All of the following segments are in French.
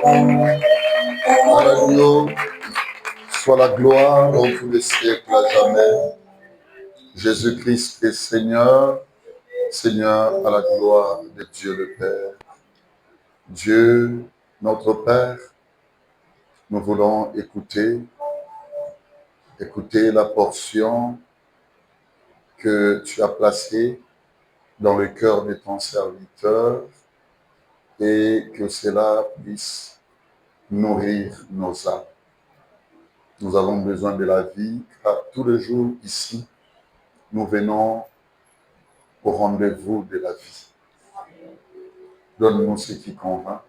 Alléluia. Soit la gloire dans tous les siècles à jamais. Jésus-Christ est Seigneur, Seigneur à la gloire de Dieu le Père. Dieu, notre Père, nous voulons écouter la portion que tu as placée dans le cœur de ton serviteur et que cela puisse nourrir nos âmes. Nous avons besoin de la vie, car tous les jours ici, nous venons au rendez-vous de la vie. Donne-nous ce qui convainc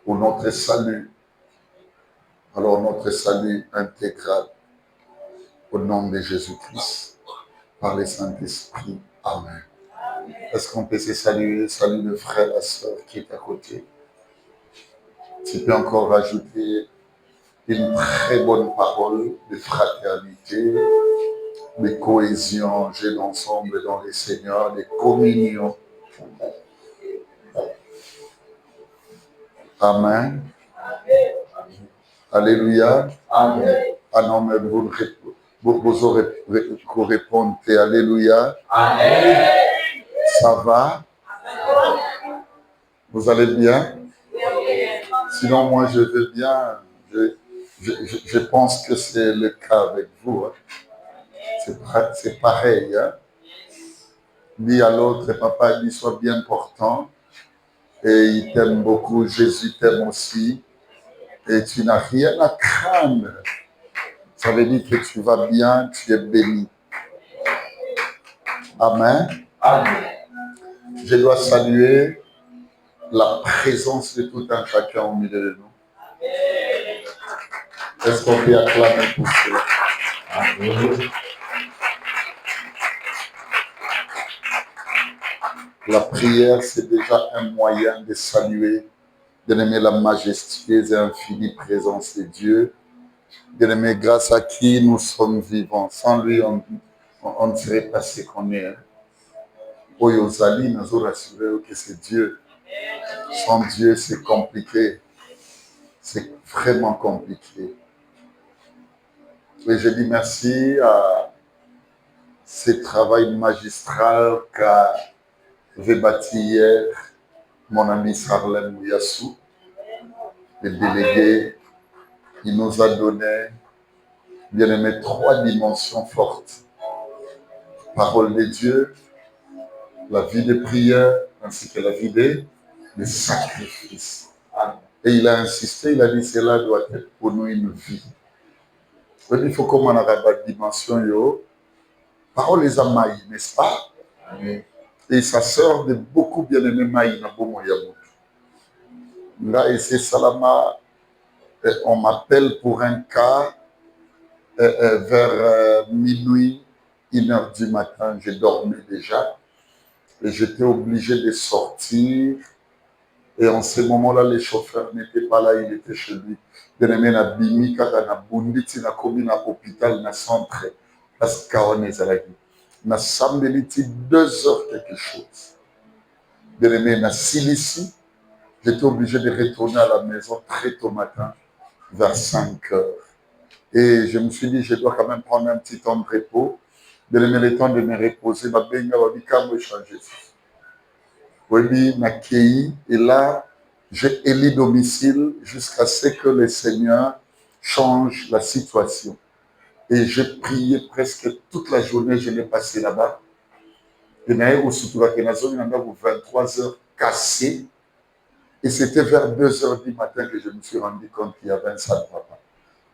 pour notre salut. Alors notre salut intégral au nom de Jésus-Christ, par le Saint-Esprit. Amen. Est-ce qu'on peut se saluer? Salut le frère, la sœur qui est à côté. Tu peux encore rajouter une très bonne parole de fraternité, de cohésion, j'ai d'ensemble dans les Seigneurs, de communion. Amen. Alléluia. Amen. Ah non, mais vous aurez répondre Alléluia. Amen. Ça va? Vous allez bien? Sinon, moi, je vais bien. Je pense que c'est le cas avec vous. C'est pareil. Hein? Dis à l'autre, papa, il soit bien portant. Et il t'aime beaucoup. Jésus t'aime aussi. Et tu n'as rien à craindre. Ça veut dire que tu vas bien, tu es béni. Amen. Amen. Je dois saluer la présence de tout un chacun au milieu de nous. Est-ce qu'on peut acclamer pour cela? Amen. La prière, c'est déjà un moyen de saluer, d'aimer la majestueuse et infinie présence de Dieu, d'aimer grâce à qui nous sommes vivants. Sans lui, on ne serait pas ce qu'on est. Oyozali, nous avons rassuré que c'est Dieu. Sans Dieu, c'est compliqué. C'est vraiment compliqué. Et je dis merci à ce travail magistral qu'avait bâti hier mon ami Sarlem Yassou, le délégué. Il nous a donné, bien aimé, 3 dimensions fortes. Parole de Dieu, la vie de prière, ainsi que la vie de sacrifice. Et il a insisté, il a dit, cela doit être pour nous une vie. Il faut qu'on ait la dimension, yo. Parole les amaï, n'est-ce pas? Et ça sort de beaucoup bien-aimés maï, na bomo yamou. Là, et c'est Salama, on m'appelle pour un cas vers minuit, 1h du matin, je dormais déjà. Et j'étais obligé de sortir. Et en ce moment-là, le chauffeur n'était pas là, il était chez lui. Bien-aimé, na bimi, kaka na bunditi, na komi na hôpital, na centre. Parce qu'on est à la vie. Na sambeliti 2 heures quelque chose. Bien-aimé, na silici, j'étais obligé de retourner à la maison très tôt matin, vers 5 heures. Et je me suis dit, je dois quand même prendre un petit temps de repos. Bien-aimé, le temps de me reposer, ma benga, ma bika, me changer. Oui, m'accueilli et là, j'ai élu domicile jusqu'à ce que le Seigneur change la situation. Et j'ai prié presque toute la journée, je l'ai passé là-bas. Et surtout à 23 heures cassé. Et c'était vers 2 heures du matin que je me suis rendu compte qu'il y avait un sale papa.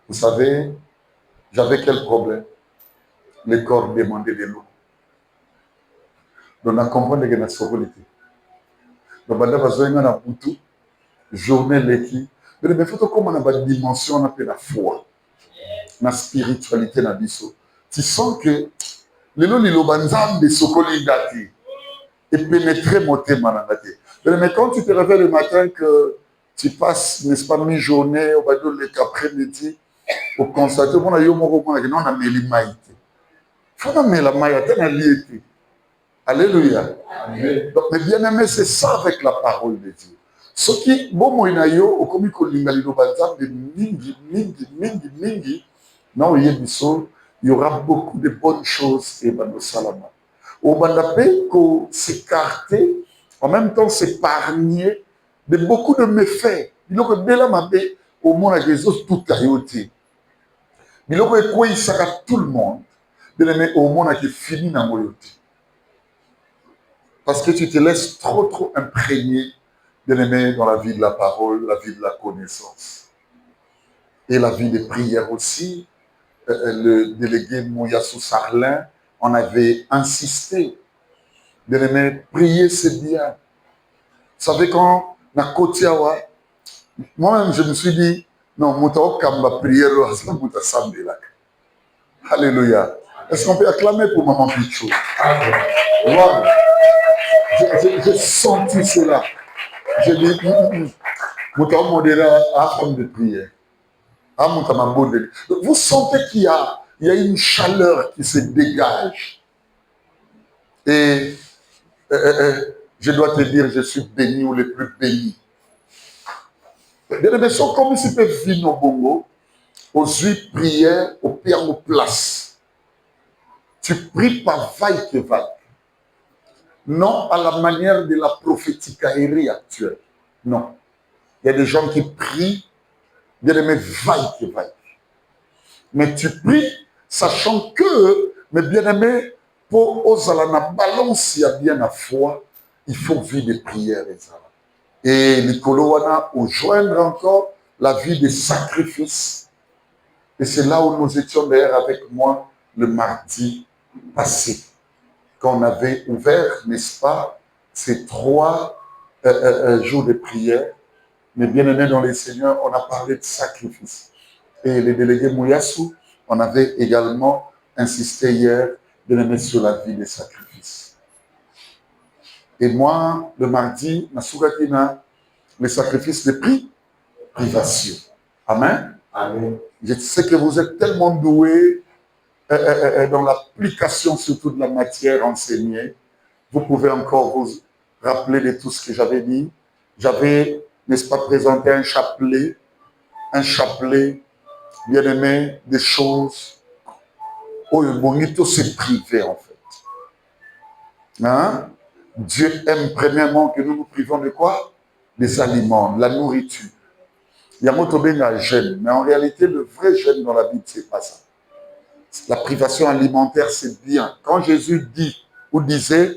Vous savez, j'avais quel problème? Le corps demandait de l'eau. Donc, on comprend que la sobriété. Donc, on a besoin de journée l'équipe. Mais il faut qu'on ait une dimension, on appelle la foi, la spiritualité. Tu sens que les banzam de sokoli dati et pénétrer mon thème. Mais quand tu te réveilles le matin, que tu passes, n'est-ce pas, mi-journée, on va dire l'après-midi, au constater, on a eu un moment où on a mis les maïs. Il faut mettre la maïs. Alléluia. Donc, mais bien aimé, c'est ça avec la parole de Dieu. Soki bomo inayo okomi kolinga liloba nzambe mingi na oyebiso, il y aura beaucoup de bonnes choses et bando salama. Au bandape ko s'écarter, en même temps s'épargner de beaucoup de méfaits. Biloko bela mabe au monde à Jesus tout ayoti. Biloko ekwe isaka tout le monde. Bien-aimé, au monde qui fini na moyoti. Parce que tu te laisses trop imprégner, bien-aimé, dans la vie de la parole, la vie de la connaissance. Et la vie des prières aussi. Le délégué Mouyassou Sarlin en avait insisté. Bien-aimé, prier c'est bien. Vous savez quand na Kotiawa, moi-même je me suis dit, non, Moutao Kamba prière, Alléluia. Est-ce qu'on peut acclamer pour Maman Pichou? Wow. J'ai senti cela. J'ai dit, Moutao Modéra a forme de prière. Vous sentez qu'il y a une chaleur qui se dégage. Et je dois te dire, je suis béni ou le plus béni. Bien aimé, comme si peut vivre au Bongo, aux huit prières, au pire aux places. Tu pries par vaille que vaille. Non à la manière de la prophétique aérienne actuelle. Non. Il y a des gens qui prient, bien aimé, vaille que vaille. Mais tu pries, sachant que, mais bien aimé, pour Ozalana balance, il y a bien la foi, il faut vivre des prières. Et Nicolo Wana, au joindre encore la vie des sacrifices. Et c'est là où nous étions d'ailleurs avec moi le mardi passé, quand on avait ouvert, n'est-ce pas, ces 3 jours de prière. Mais bien aimé dans les Seigneurs, on a parlé de sacrifice. Et les délégués Mouyassou, on avait également insisté hier, bien aimé, sur la vie des sacrifices. Et moi, le mardi, les sacrifices de privation. Amen. Amen. Je sais que vous êtes tellement doués dans l'application surtout de la matière enseignée. Vous pouvez encore vous rappeler de tout ce que j'avais dit. J'avais, n'est-ce pas, présenté un chapelet, bien aimé, des choses où le bonito se priver en fait. Hein? Dieu aime premièrement que nous nous privons de quoi? Des aliments, de la nourriture. Il y a un jeûne, mais en réalité, le vrai jeûne dans la Bible, c'est pas ça. La privation alimentaire, c'est bien. Quand Jésus dit ou disait,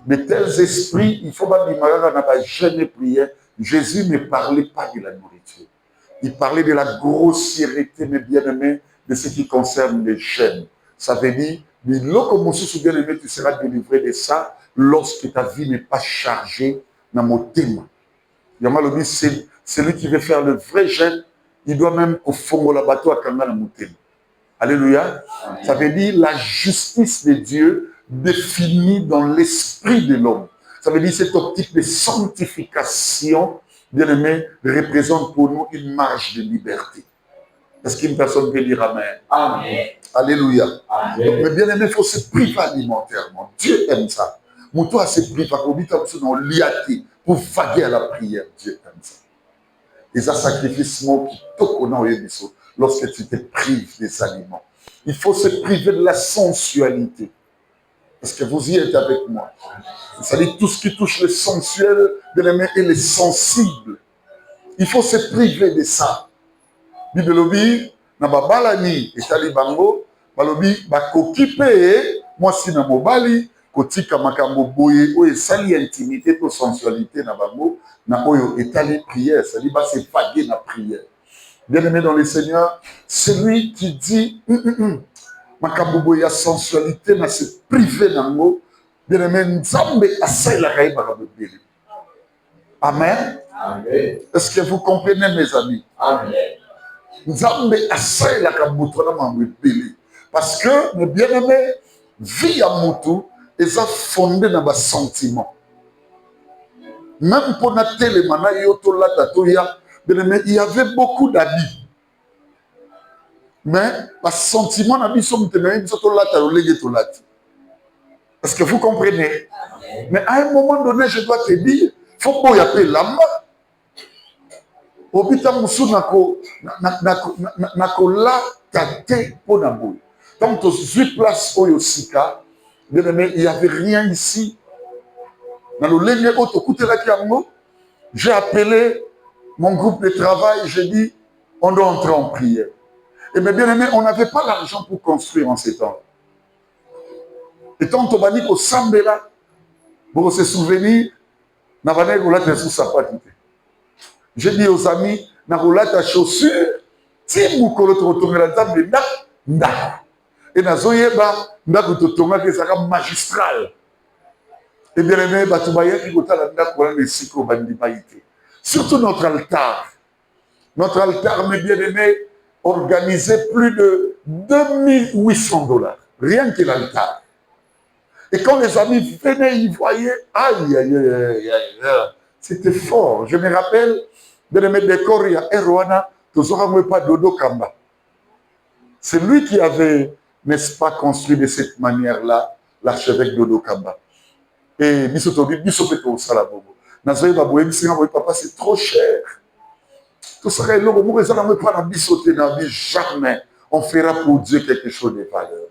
de tels esprits, il faut pas dire, n'a pas jeûne et prière. Jésus ne parlait pas de la nourriture. Il parlait de la grossièreté, mes bien-aimés, de ce qui concerne les jeûnes. Ça veut dire, bien-aimé, tu seras délivré de ça lorsque ta vie n'est pas chargée dans mon thème. Celui qui veut faire le vrai jeûne, il doit même au fond de la bateau à Kanga dans mon thème. Alléluia. Ça veut dire la justice de Dieu définie dans l'esprit de l'homme. Ça veut dire cette optique de sanctification, bien aimé, représente pour nous une marge de liberté. Est-ce qu'une personne peut dire Amen? Amen. Alléluia. Amen. Donc, mais bien aimé, il faut se priver alimentairement. Dieu aime ça. Mon toi, se priver dans liaté pour vaguer à la prière. Dieu aime ça. Et ça sacrifice mon qui lorsque tu te prives des aliments. Il faut se priver de la sensualité. Est-ce que vous y êtes avec moi? C'est-à-dire tout ce qui touche le sensuel, bien aimé, et les sensibles. Il faut se priver de ça. Bibelobi, na babalani, et talibango, balobi, bakokipe, moi si na mobali, kotika makambo boye, oye sali intimité pour sensualité na bango, na oyo etali prière, c'est-à-dire bah c'est vaguer na prière. Bien-aimé dans les Seigneurs, celui qui dit makambo boye ya sensualité na se priver nango, bien-aimé nzambe asai la kai bakabeli. Amen. Amen. Est-ce que vous comprenez mes amis? Amen. Nzambe asai la kabutona mambeli. Parce que mes bien-aimés, vie à mutu, ils ont fondé dans bas sentiment. Même pour notre télémana yotola tatoya, bien-aimé, il y avait beaucoup d'habits. Mais le sentiment n'a pas Est-ce que vous comprenez? Mais à un moment donné, je dois te dire, il faut pas y appeler l'âme. Obita musu nakola tate ponambo. Tant aux 8 places au Yosika, bien aimé, il n'y avait rien ici. Dans le lenge auto kutela kiango, j'ai appelé mon groupe de travail, j'ai dit, on doit entrer en prière. Et bien aimé, on n'avait pas l'argent pour construire en ces temps. Et tant on m'a dit qu'au Sambela, pour se souvenir, j'ai dit aux amis, na ta chaussure, ti mukolo totonga nzambe nda. Et nazoyeba ndako totonga ke saka magistral. Et bien aimé, batubaya ki kotala ndako na siko bandi baité. Surtout notre altar. Notre altar, mes bien-aimés, organisait plus de $2 800. Rien que l'altar. Et quand les amis venaient, ils voyaient, aïe, aïe, aïe, aïe, aïe. C'était fort. Je me rappelle, bien-aimé, de Korea, Erwana, pas Dodo Kamba. C'est lui qui avait, n'est-ce pas, construit de cette manière-là l'archevêque Dodo Kamba. Et papa, c'est trop cher. Tout ça, jamais on fera pour Dieu quelque chose de valeur.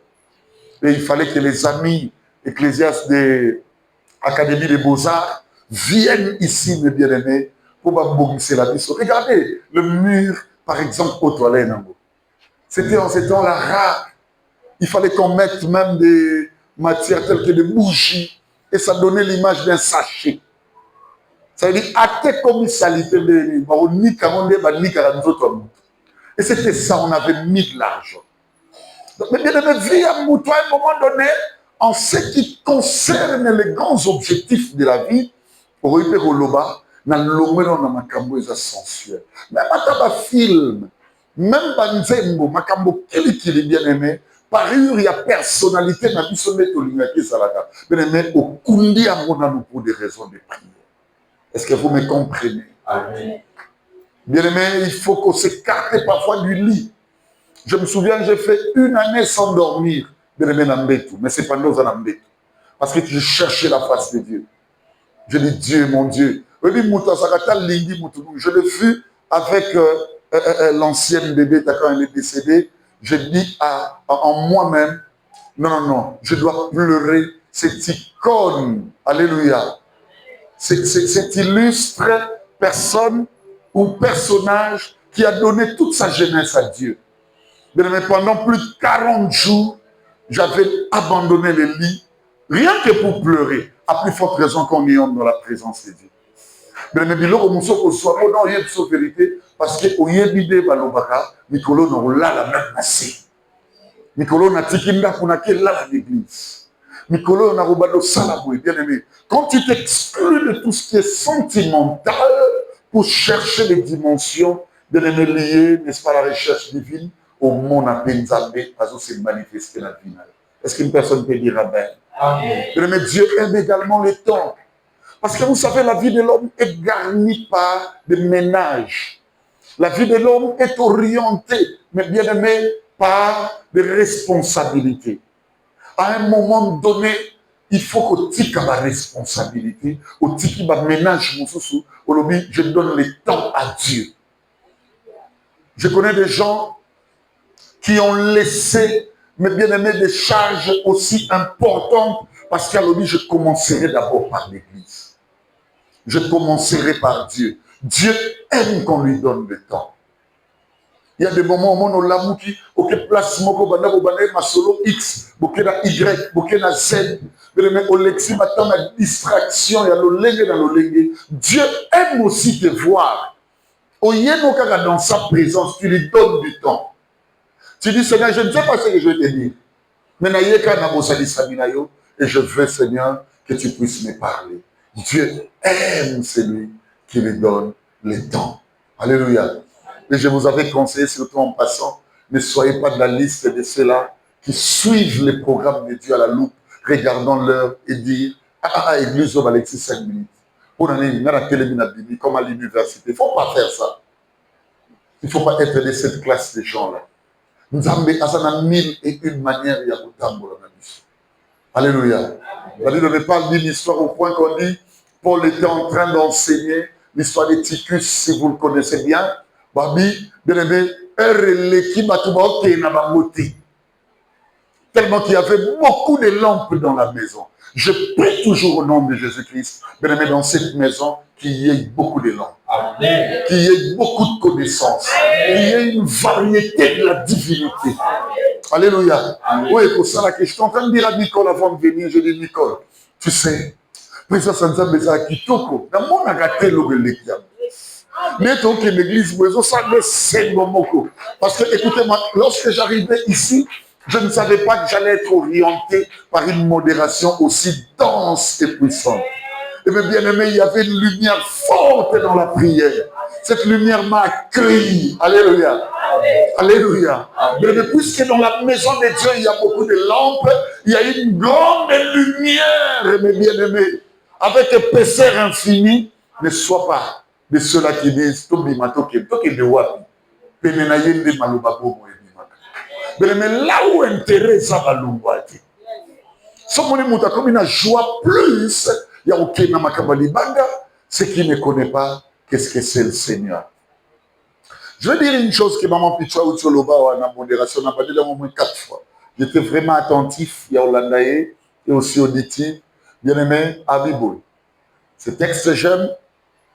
Et il fallait que les amis ecclésiastes de l'Académie des Beaux-Arts viennent ici, mes bien-aimés, pour m'abougisser la mission. Regardez le mur, par exemple, aux toilettes. C'était en ces temps-là rare. Il fallait qu'on mette même des matières telles que des bougies, et ça donnait l'image d'un sachet. Ça veut dire, acte comme salité de et c'était ça, on avait mis de l'argent. Mais bien aimé, vie à un moment donné, en ce qui concerne les grands objectifs de la vie, au Loba, dans le sensuel. Même à film, même Banzembo, Makambo, qui est bien aimé, par ailleurs, il y a personnalité, dans le sommet de Salaka. Bien aimé, au Kundi à mon pour des raisons de prière. Est-ce que vous me comprenez? Amen. Bien aimé, il faut qu'on s'écarte parfois du lit. Je me souviens, j'ai fait 1 année sans dormir. Bien aimé, mais c'est pas nous en parce que je cherchais la face de Dieu. Je dis, Dieu, mon Dieu. Je l'ai vu avec l'ancienne bébé, quand elle est décédée. Je dis en moi-même, non, je dois pleurer cette icône. Alléluia. Cette illustre personne ou personnage qui a donné toute sa jeunesse à Dieu. Mais pendant plus de 40 jours, j'avais abandonné le lit, rien que pour pleurer, à plus forte raison qu'on est dans la présence de Dieu. Mais je dis, non, vérité, parce que au Yébide Balobaka, Nicolo n'a la même passé. Nicolo n'a tikinda pour l'église. Nicolo n'a pas salaboué, bien aimé. Quand tu t'exclus de tout ce qui est sentimental pour chercher les dimensions de l'aimer lié, n'est-ce pas, la recherche divine, au monde à Benzabé, à se manifester la vie. Est-ce qu'une personne peut dire Amen? Amen. Bien aimé, Dieu aime également le temps. Parce que vous savez, la vie de l'homme est garnie par des ménages. La vie de l'homme est orientée, mais bien aimé, par des responsabilités. À un moment donné, il faut qu'on tique à la responsabilité, au tique à ménage, je donne le temps à Dieu. Je connais des gens qui ont laissé, mes bien-aimés, des charges aussi importantes, parce qu'à l'objet, je commencerai d'abord par l'Église. Je commencerai par Dieu. Dieu aime qu'on lui donne le temps. Il y a des moments où on a l'amour qui, ok, place moko banda ma solo X, boké na Y, boké na Z, mais au lexi maintenant la distraction, il y a le lengue dans le lengue. Dieu aime aussi te voir. Au yéno kaka dans sa présence, tu lui donnes du temps. Tu dis, Seigneur, je ne sais pas ce que je vais te dire. Mais na yeka na bosali saminayo, et je veux, Seigneur, que tu puisses me parler. Dieu aime celui qui lui donne le temps. Alléluia. Et je vous avais conseillé, surtout en passant, ne soyez pas de la liste de ceux-là qui suivent les programmes de Dieu à la loupe, regardant l'heure et dire, église, on va laisser 5 minutes. Pour aller à la télé, comme à l'université. Il ne faut pas faire ça. Il ne faut pas être de cette classe de gens-là. Nous avons 1001 manières il y a autant de Alléluia. On ne parle d'une histoire au point qu'on dit, Paul était en train d'enseigner l'histoire de Titus, si vous le connaissez bien. Babi, bien aimé, tellement qu'il y avait beaucoup de lampes dans la maison. Je prie toujours au nom de Jésus-Christ, bien aimé, dans cette maison, qu'il y ait beaucoup de lampes, qu'il y ait beaucoup de connaissances, qu'il y ait une variété de la divinité. Alléluia. Oui, pour ça, je suis en train de dire à Nicole avant de venir, je dis, Nicole, tu sais, Président Sanza Beza Kitoko, dans mon agaté, mais donc l'église, parce que, écoutez-moi, lorsque j'arrivais ici, je ne savais pas que j'allais être orienté par une modération aussi dense et puissante. Et mes bien-aimés, il y avait une lumière forte dans la prière. Cette lumière m'a accueilli. Alléluia. Alléluia. Mais puisque dans la maison de Dieu, il y a beaucoup de lampes, il y a une grande lumière, mes bien-aimés. Avec épaisseur infinie, ne sois pas de ceux-là qui disent, mais là où intérêt ça va l'oublier. Ce qui comme une joie plus, il y a aucun banda. Ce qui ne connaît pas, qu'est-ce que c'est le Seigneur? Je veux dire une chose que maman Pichwa ou Tcholoba ou en modération n'a pas dit au moins 4 fois. J'étais vraiment attentif, il y a Holandaye et aussi auditif, bien aimé, à Bible. Ce texte j'aime,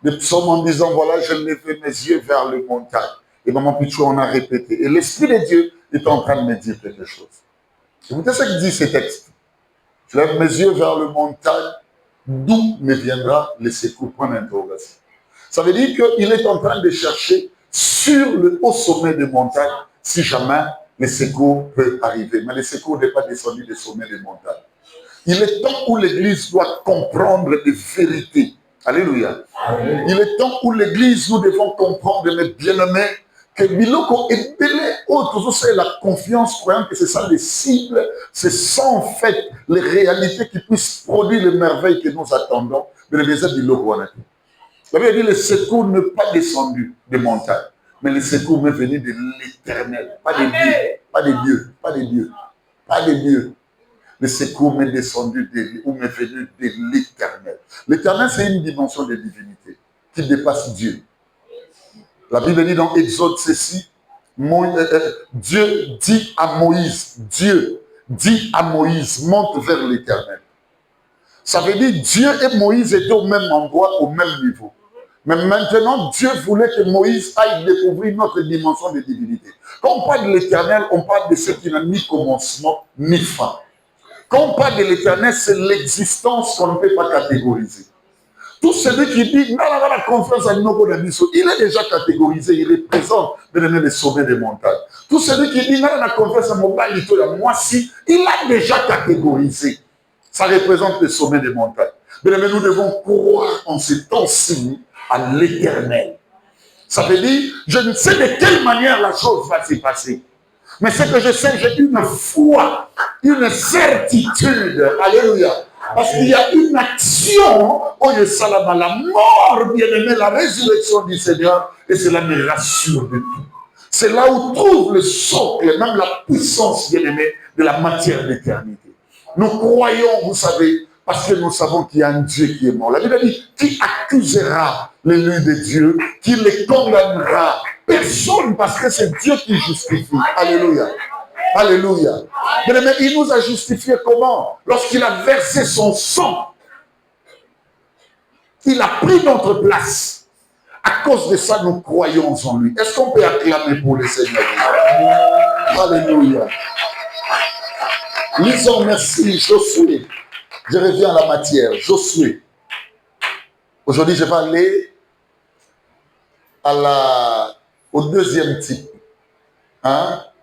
le psaume en disant, voilà, je lève mes yeux vers le montagne. Et maman Pichwa en a répété. Et l'Esprit de Dieu est en train de me dire quelque chose. Écoutez ce que dit ce texte. Je lève mes yeux vers le montagne, d'où me viendra le secours, point d'interrogation. Ça veut dire qu'il est en train de chercher sur le haut sommet des montagnes, si jamais le secours peut arriver. Mais le secours n'est pas descendu des sommets des montagnes. Il est temps où l'Église doit comprendre des vérités. Alléluia. Amen. Il est temps où l'Église, nous devons comprendre, mes bien-aimés, que Biloko est belé, toujours c'est la confiance, croyant que c'est ça les cibles, c'est ça en fait les réalités qui puissent produire les merveilles que nous attendons. Mais les Biloko, ça veut dire le secours n'est pas descendu des montagnes, mais le secours est venu de l'Éternel, pas des dieux, pas des dieux, pas des dieux, pas des dieux. Le secours m'est descendu ou m'est venu de l'Éternel. L'Éternel, c'est une dimension de divinité qui dépasse Dieu. La Bible dit dans Exode ceci, Dieu dit à Moïse, monte vers l'Éternel. Ça veut dire Dieu et Moïse étaient au même endroit, au même niveau. Mais maintenant, Dieu voulait que Moïse aille découvrir notre dimension de divinité. Quand on parle de l'Éternel, on parle de ce qui n'a ni commencement, ni fin. Quand on parle de l'Éternel, c'est l'existence qu'on ne peut pas catégoriser. Tout celui qui dit, la confiance à il est déjà catégorisé, il représente les sommets des montagnes. Tout celui qui dit, la confiance à moi si, il a déjà catégorisé. Ça représente les sommets des montagnes. Mais nous devons croire en ce temps-ci à l'Éternel. Ça veut dire, je ne sais de quelle manière la chose va se passer. Mais ce que je sais, j'ai une foi, une certitude. Alléluia. Parce qu'il y a une action, la mort, bien-aimé, la résurrection du Seigneur, et cela me rassure de tout. C'est là où trouve le socle, même la puissance, bien-aimé, de la matière d'éternité. Nous croyons, vous savez, parce que nous savons qu'il y a un Dieu qui est mort. La Bible dit, qui accusera l'élu de Dieu, qui les condamnera? Personne, parce que c'est Dieu qui justifie. Alléluia. Alléluia. Mais il nous a justifié comment? Lorsqu'il a versé son sang. Il a pris notre place. À cause de ça, nous croyons en lui. Est-ce qu'on peut acclamer pour le Seigneur? Alléluia. Lisons, merci, Josué. Je reviens à la matière. Josué. Aujourd'hui, je vais aller au deuxième type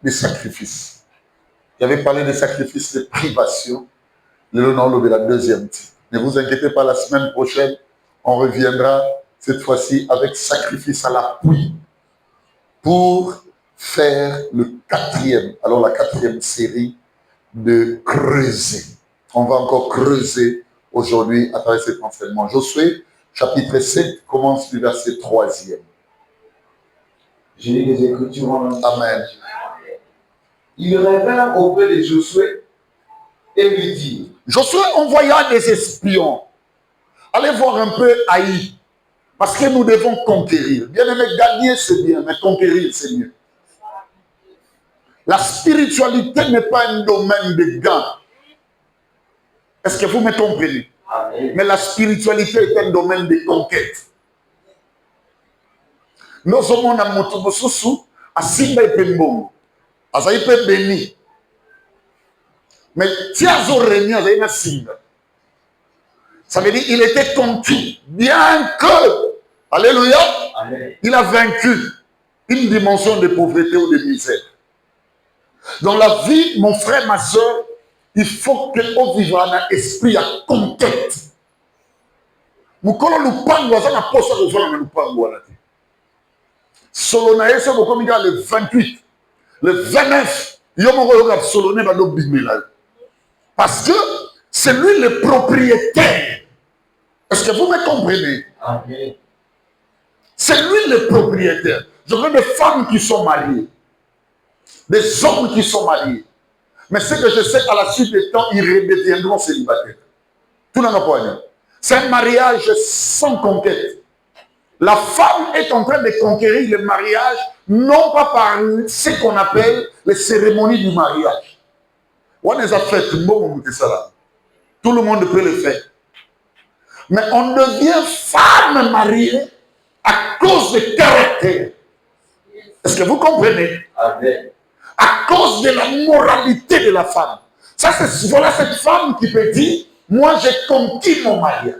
des sacrifices. J'avais parlé des sacrifices de privation. Le nom de la deuxième type. Ne vous inquiétez pas, la semaine prochaine, on reviendra cette fois-ci avec sacrifice à l'appui pour faire le quatrième. Alors la quatrième série de creuser. On va encore creuser aujourd'hui à travers cet enseignement. Josué, chapitre 7, commence du verset 3e. Je lis les Écritures en anglais. Amen. Il revint auprès de Josué et lui dit. Josué envoya des espions. Allez voir un peu Haï. Parce que nous devons conquérir. Bien aimé, gagner c'est bien, mais conquérir c'est mieux. La spiritualité n'est pas un domaine de gain. Est-ce que vous me comprenez? Amen. Mais la spiritualité est un domaine de conquête. Nous sommes dans notre mosusu, à Simba et Pembongo. À Saïpe béni. Mais Tiazo Rémi, à Saïpe Simba. Ça veut dire qu'il était conquis. Bien que, alléluia, Amen. il a vaincu une dimension de pauvreté ou de misère. Dans la vie, mon frère, ma soeur, il faut que nous vivions un esprit à conquête. Nous connaissons le pan, nous avons la poche de faire le pan. Solonae, c'est le 28, le 29, il y a un Solonae va nous bimmer. Parce que c'est lui le propriétaire. Est-ce que vous me comprenez? Amen. C'est lui le propriétaire. Je veux des femmes qui sont mariées, des hommes qui sont mariés. Mais ce que je sais, à la suite des temps, ils redeviendront célibataires. Tout le monde. C'est un mariage sans conquête. La femme est en train de conquérir le mariage, non pas par ce qu'on appelle les cérémonies du mariage. On les a faites, tout le monde peut le faire. Mais on devient femme mariée à cause du caractère. Est-ce que vous comprenez? Amen. À cause de la moralité de la femme. Ça, c'est voilà cette femme qui peut dire, moi j'ai conquis mon mariage.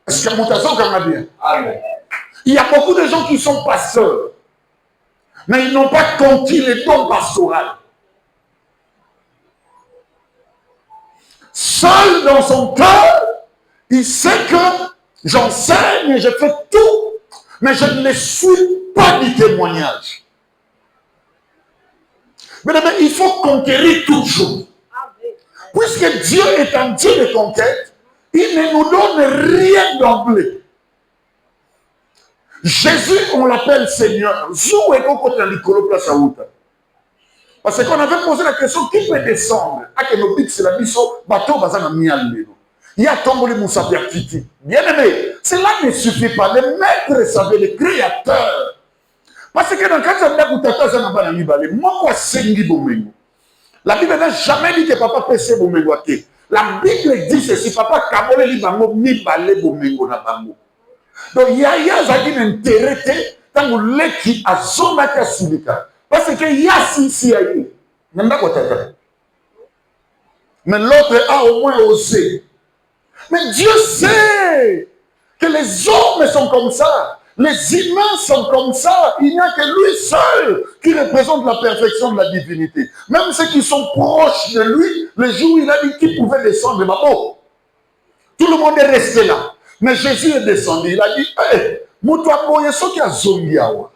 Est-ce que mon tasseur quand bien? Amen. Il y a beaucoup de gens qui sont pasteurs, mais ils n'ont pas conquis les dons pastoraux. Seul dans son cœur, il sait que j'enseigne et je fais tout, mais je ne suis pas du témoignage. Mais il faut conquérir toujours. Puisque Dieu est un Dieu de conquête, il ne nous donne rien d'emblée. Jésus, on l'appelle Seigneur. Parce qu'on avait posé la question, qui peut descendre? Il y a tombé le bien aimé, cela ne suffit pas. Le maître savait, le créateur. Parce que dans le cas de la Bible n'a jamais dit que papa peut se bomengo. La Bible dit ceci, papa kabole li bango mi balé bomengo na bango. Donc Yaya zaki n'intérêt tant que l'équipe a son maca silika. Parce que Yassi si aïe, n'aime pas quoi. Mais l'autre a au moins osé. Mais Dieu sait que les hommes sont comme ça. Les humains sont comme ça. Il n'y a que lui seul qui représente la perfection de la divinité. Même ceux qui sont proches de lui, le jour où il a dit qu'il pouvait descendre, tout le monde est resté là. Mais Jésus est descendu. Il a dit, hey, moutoua boye so qui a zongi awa.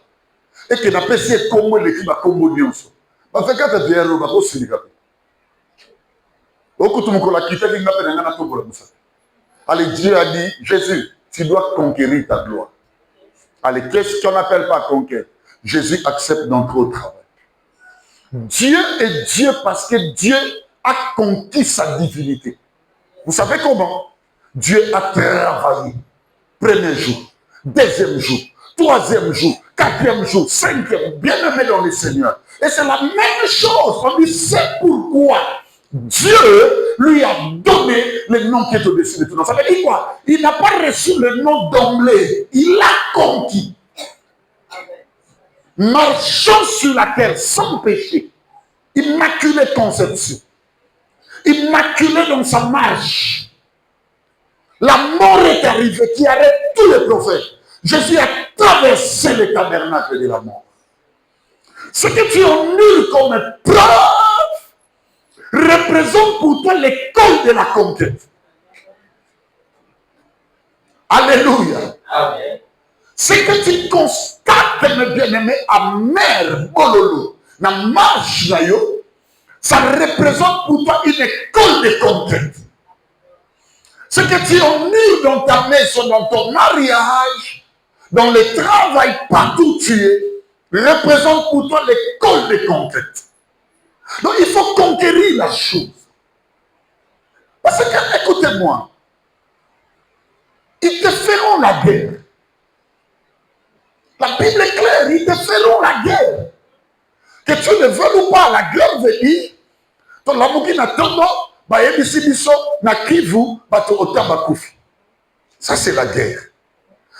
Et que n'a pas essayé Congo l'équipe à Congo Nyonso. Parce que quand tu es là, tu es silika. Allez, Dieu a dit, Jésus, tu dois conquérir ta gloire. Allez, qu'est-ce qu'on n'appelle pas conquête? Jésus accepte d'entrer au travail. Dieu est Dieu parce que Dieu a conquis sa divinité. Vous savez comment? Dieu a travaillé. Premier jour, deuxième jour, troisième jour, quatrième jour, cinquième, bien aimé dans le Seigneur. Et c'est la même chose. On dit, c'est pourquoi Dieu lui a donné le nom qui est au-dessus de tout nom. Ça veut dire quoi? Il n'a pas reçu le nom d'emblée. Il l'a conquis. Marchant sur la terre sans péché. Immaculé conception. Immaculé dans sa marche. La mort est arrivée qui arrête tous les prophètes. Jésus a traversé le tabernacle de la mort. Ce que tu annules comme preuve représente pour toi l'école de la conquête. Alléluia. Amen. Ce que tu constates, mes bien-aimés, amer, bololo, na marche d'ailleurs, ça représente pour toi une école de conquête. Ce que tu annules dans ta maison, dans ton mariage, dans le travail, partout où tu es, représente pour toi l'école de conquête. Donc il faut conquérir la chose. Parce que, écoutez-moi, ils te feront la guerre. La Bible est claire, ils te feront la guerre. Que tu le veuilles ou pas, la guerre veut dire, ton l'amour qui n'attend pas, na Kivu, ça c'est la guerre.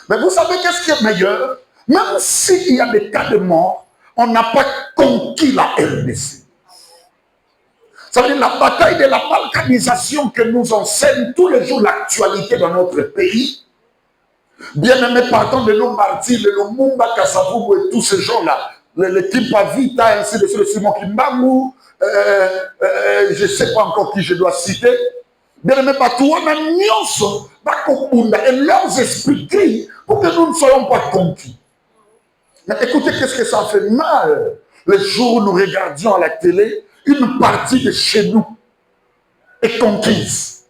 Mais vous savez qu'est-ce qui est meilleur? Même s'il y a des cas de mort, on n'a pas conquis la RDC. Ça veut dire la bataille de la balkanisation que nous enseigne tous les jours l'actualité dans notre pays. Bien aimé, partant de nos martyrs, le Lumumba, Kasavubu et tous ces gens-là, le Kipavita, ainsi de suite, le Simon Kimbangu, je ne sais pas encore qui je dois citer. Bien aimé, et leur expliquer pour que nous ne soyons pas conquis. Mais écoutez, qu'est-ce que ça fait mal les jours où nous regardions à la télé, une partie de chez nous est conquise.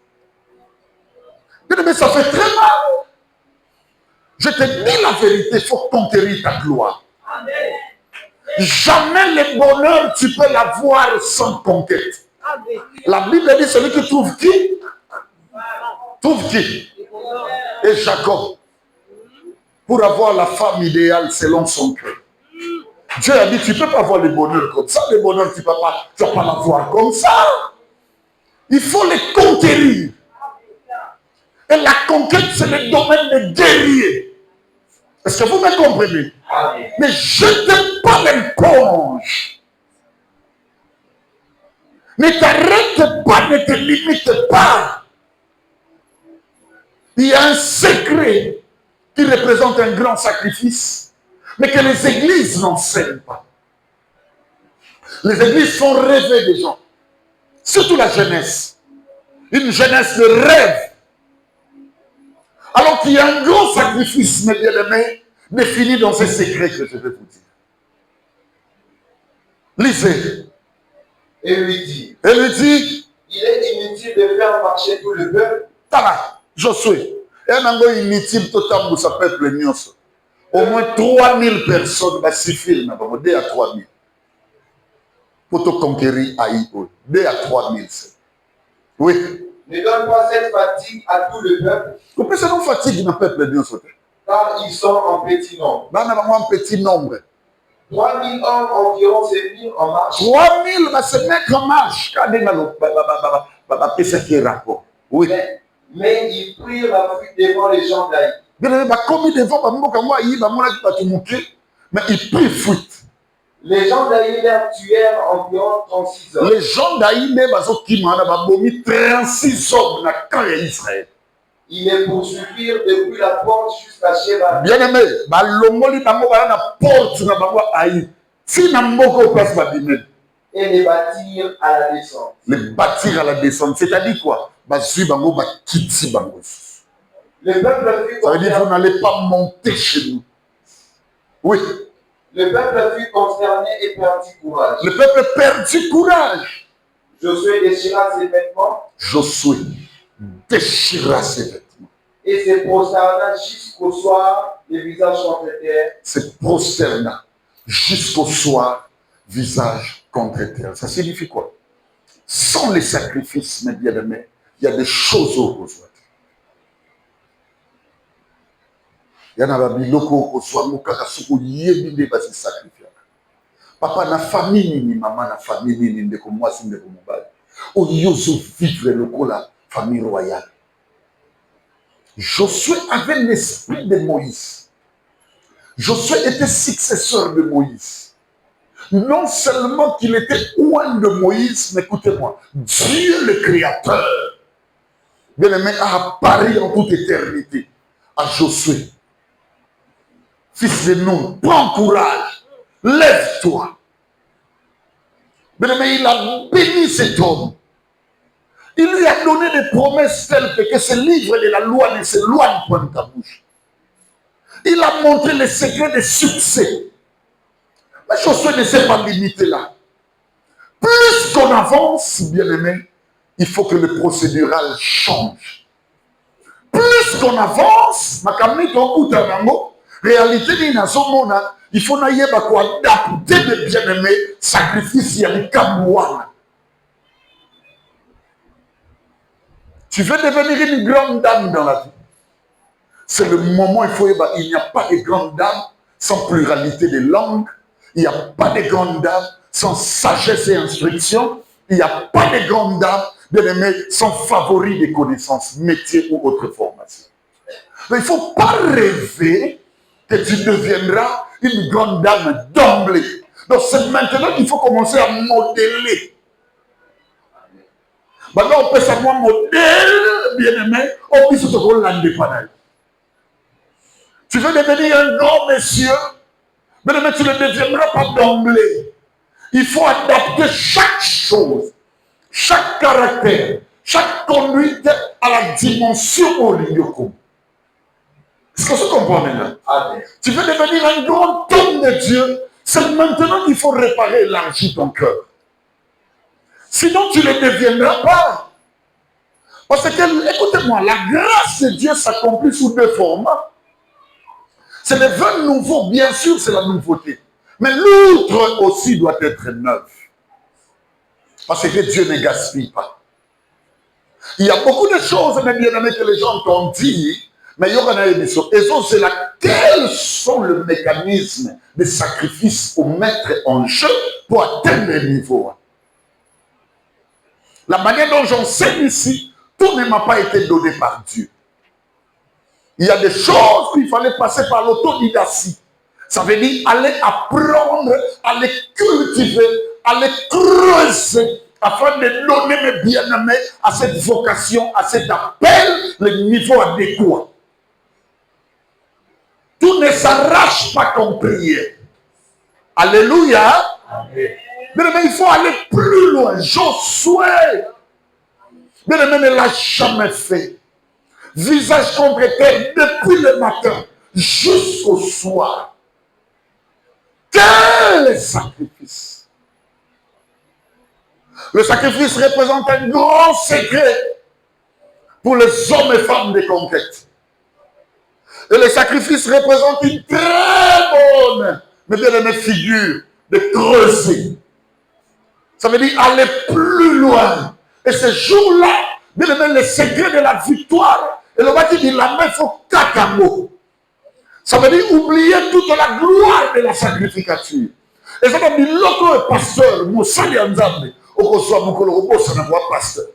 Bien aimé, ça fait très mal. Je te dis la vérité, il faut conquérir ta gloire. Amen. Jamais le bonheur, tu peux l'avoir sans conquête. Amen. La Bible dit, celui qui trouve qui? Trouve qui? Et Jacob. Pour avoir la femme idéale selon son cœur. Dieu a dit, tu ne peux pas avoir le bonheur comme ça. Le bonheur, tu ne vas pas l'avoir comme ça. Il faut le conquérir. Et la conquête, c'est le domaine des guerriers. Est-ce que vous me comprenez? Ne jetez pas l'éponge. Ne t'arrête pas, ne te limite pas. Il y a un secret qui représente un grand sacrifice, mais que les églises n'enseignent pas. Les églises font rêver des gens, surtout la jeunesse. Une jeunesse de rêve. Alors qu'il y a un grand sacrifice, mes bien-aimés, défini dans ces secrets que je vais vous dire. Lisez. Et lui dit, il est inutile de faire marcher tout le peuple. Tala, Josué. Et un ango inutile totalement ça peuple nyonso. Au moins 3000 personnes suffisent, 2 à 3000. Pour te conquérir Aïe. 2 à 3000. Oui. Ne donne pas cette fatigue à tout le peuple. Pourquoi ça nous fatigue dans le peuple nyonso? Car ils sont en petit nombre. En petit nombre. 3000 hommes environ se mirent en marche. 3000 va se mettre en marche. Oui. Mais ils prirent la fuite devant les gens d'Aïe. Mais ils prirent fuite. Les gens d'Aïe leur tuèrent environ 36 hommes. Les gens d'Aïe, 36 hommes dans le camp d'Israël. Ils les poursuivirent depuis la porte jusqu'à Sheba. Bien aimé, et les bâtir à la descente. Les bâtir à la descente, c'est-à-dire quoi? Le peuple fut ça veut dire que vous n'allez pas monter chez nous. Oui. Le peuple fut consterné et perdit courage. Le peuple perdit courage. Josué déchira ses vêtements. Josué déchira ses vêtements. Et se prosterna jusqu'au soir, le visage contre terre. Se prosterna jusqu'au soir, visage contre terre. Ça signifie quoi? Sans les sacrifices, mes bien-aimés, il y a des choses au besoin. Il y en a des locaux au besoin, il sacrifier. Papa, na famille, ni maman, na famille, ni ndeko mwasi, ndeko mobali. O yozo vivre le coup la famille royale. Josué avait l'esprit de Moïse. Josué était successeur de Moïse. Non seulement qu'il était loin de Moïse, mais écoutez-moi, Dieu le Créateur, bien-aimé, a apparu en toute éternité à Josué. Fils de Nun, prends courage, lève-toi. Bien-aimé, il a béni cet homme. Il lui a donné des promesses telles que ce livre de la loi ne s'éloigne point de ta bouche. Il a montré les secrets de succès. Mais Josué ne s'est pas limité là. Plus qu'on avance, bien-aimé, il faut que le procédural change. Plus qu'on avance, réalité, il faut adapter le bien-aimé sacrifice à l'Ikabouana. Tu veux devenir une grande dame dans la vie. C'est le moment, il n'y a pas de grande dame sans pluralité de langues. Il n'y a pas de grande dame sans sagesse et instruction. Il n'y a pas de grande dame, bien aimé, sans favori des connaissances, métier ou autre formation. Mais il ne faut pas rêver que tu deviendras une grande dame d'emblée. Donc c'est maintenant qu'il faut commencer à modeler. Maintenant, on peut savoir modèle, bien aimé, on peut se trouver l'indépendance. Tu veux devenir un grand monsieur, mais tu ne deviendras pas d'emblée. Il faut adapter chaque chose, chaque caractère, chaque conduite à la dimension au Lyokum. Est-ce que tu comprends maintenant? Tu veux devenir un grand homme de Dieu, c'est maintenant qu'il faut réparer et élargir ton cœur. Sinon, tu ne deviendras pas. Parce que, écoutez-moi, la grâce de Dieu s'accomplit sous deux formats. C'est le vin nouveau, bien sûr, c'est la nouveauté. Mais l'outre aussi doit être neuf. Parce que Dieu ne gaspille pas. Il y a beaucoup de choses, mes bien-aimés, que les gens t'ont dit, mais il y aura une émission. Et ça, c'est là, quels sont les mécanismes de sacrifice pour mettre en jeu pour atteindre le niveau? La manière dont j'enseigne ici, tout ne m'a pas été donné par Dieu. Il y a des choses qu'il fallait passer par l'autodidactie. Ça veut dire aller apprendre, aller cultiver, aller creuser, afin de donner mes bien-aimés à cette vocation, à cet appel, le niveau adéquat. Tout ne s'arrache pas comme prière. Alléluia. Mais il faut aller plus loin. Josué, bien-aimé, ne l'a jamais fait. Visage contre terre depuis le matin jusqu'au soir. Quel sacrifice! Le sacrifice représente un grand secret pour les hommes et femmes de conquête. Et le sacrifice représente une très bonne, mais bien aimée figure de creuser. Ça veut dire aller plus loin. Et ce jour-là, bien aimé, le secret de la victoire, et le bâti dit la main, il faut kakamo. Ça veut dire oublier toute la gloire de la sacrificature. Et ça veut dire, l'autre pasteur, Moussali Anzambe, au soit Moukolorobo, ça ne voit pasteur.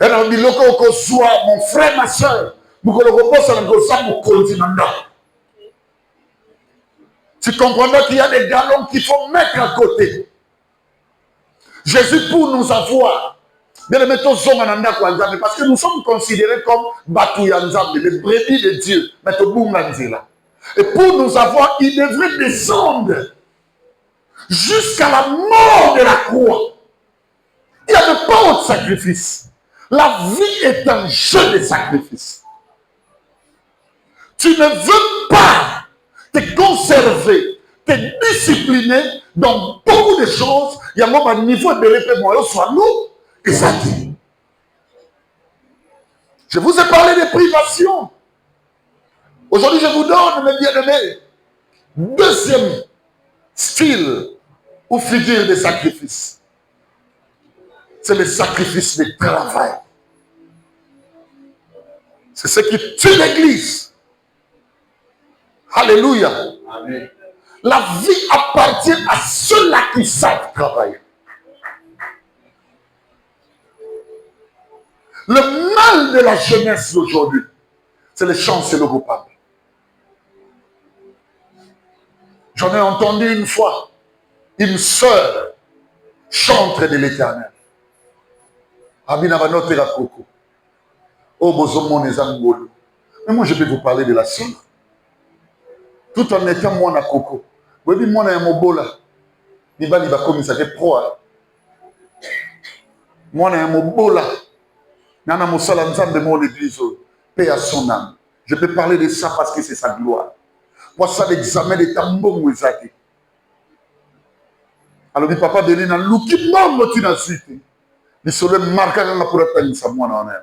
Et ça veut dire, l'autre soit mon frère, ma soeur, Moukolorobo, ça ne voit pas mon continent. Tu comprendras qu'il y a des galons qu'il faut mettre à côté. Jésus, pour nous avoir, bien aimé, parce que nous sommes considérés comme Batouyanzam, les brebis de Dieu. Et pour nous avoir, il devrait descendre jusqu'à la mort de la croix. Il n'y a pas autre sacrifice. La vie est un jeu de sacrifice. Tu ne veux pas te conserver, te discipliner dans beaucoup de choses. Il y a même un niveau de l'épée, soit nous. Et ça dit. Je vous ai parlé des privations. Aujourd'hui, je vous donne, mes bien-aimés, deuxième style ou figure de sacrifice. C'est le sacrifice de travail. C'est ce qui tue l'Église. Alléluia. Amen. La vie appartient à ceux-là qui savent travailler. Le mal de la jeunesse d'aujourd'hui, c'est le chancelier coupable. J'en ai entendu une fois une sœur chantre de l'Éternel. Abinabanote la Coco. Oh, Bozomon et Zangolo. Mais moi, je vais vous parler de la sœur. Tout en étant moi na Coco. Vous voyez, moi, na Mobola. Il va comme ça, c'est pro. Moi, na Mobola. Nana Moussala Nzambe mon église, paix à son âme. Je peux parler de ça parce que c'est sa gloire. Pour ça, l'examen de Tambon Mouizaki. Alors, dit papa Denis, na luki mambo tina suite. Il se le marque dans la pourraine, ça moi en un.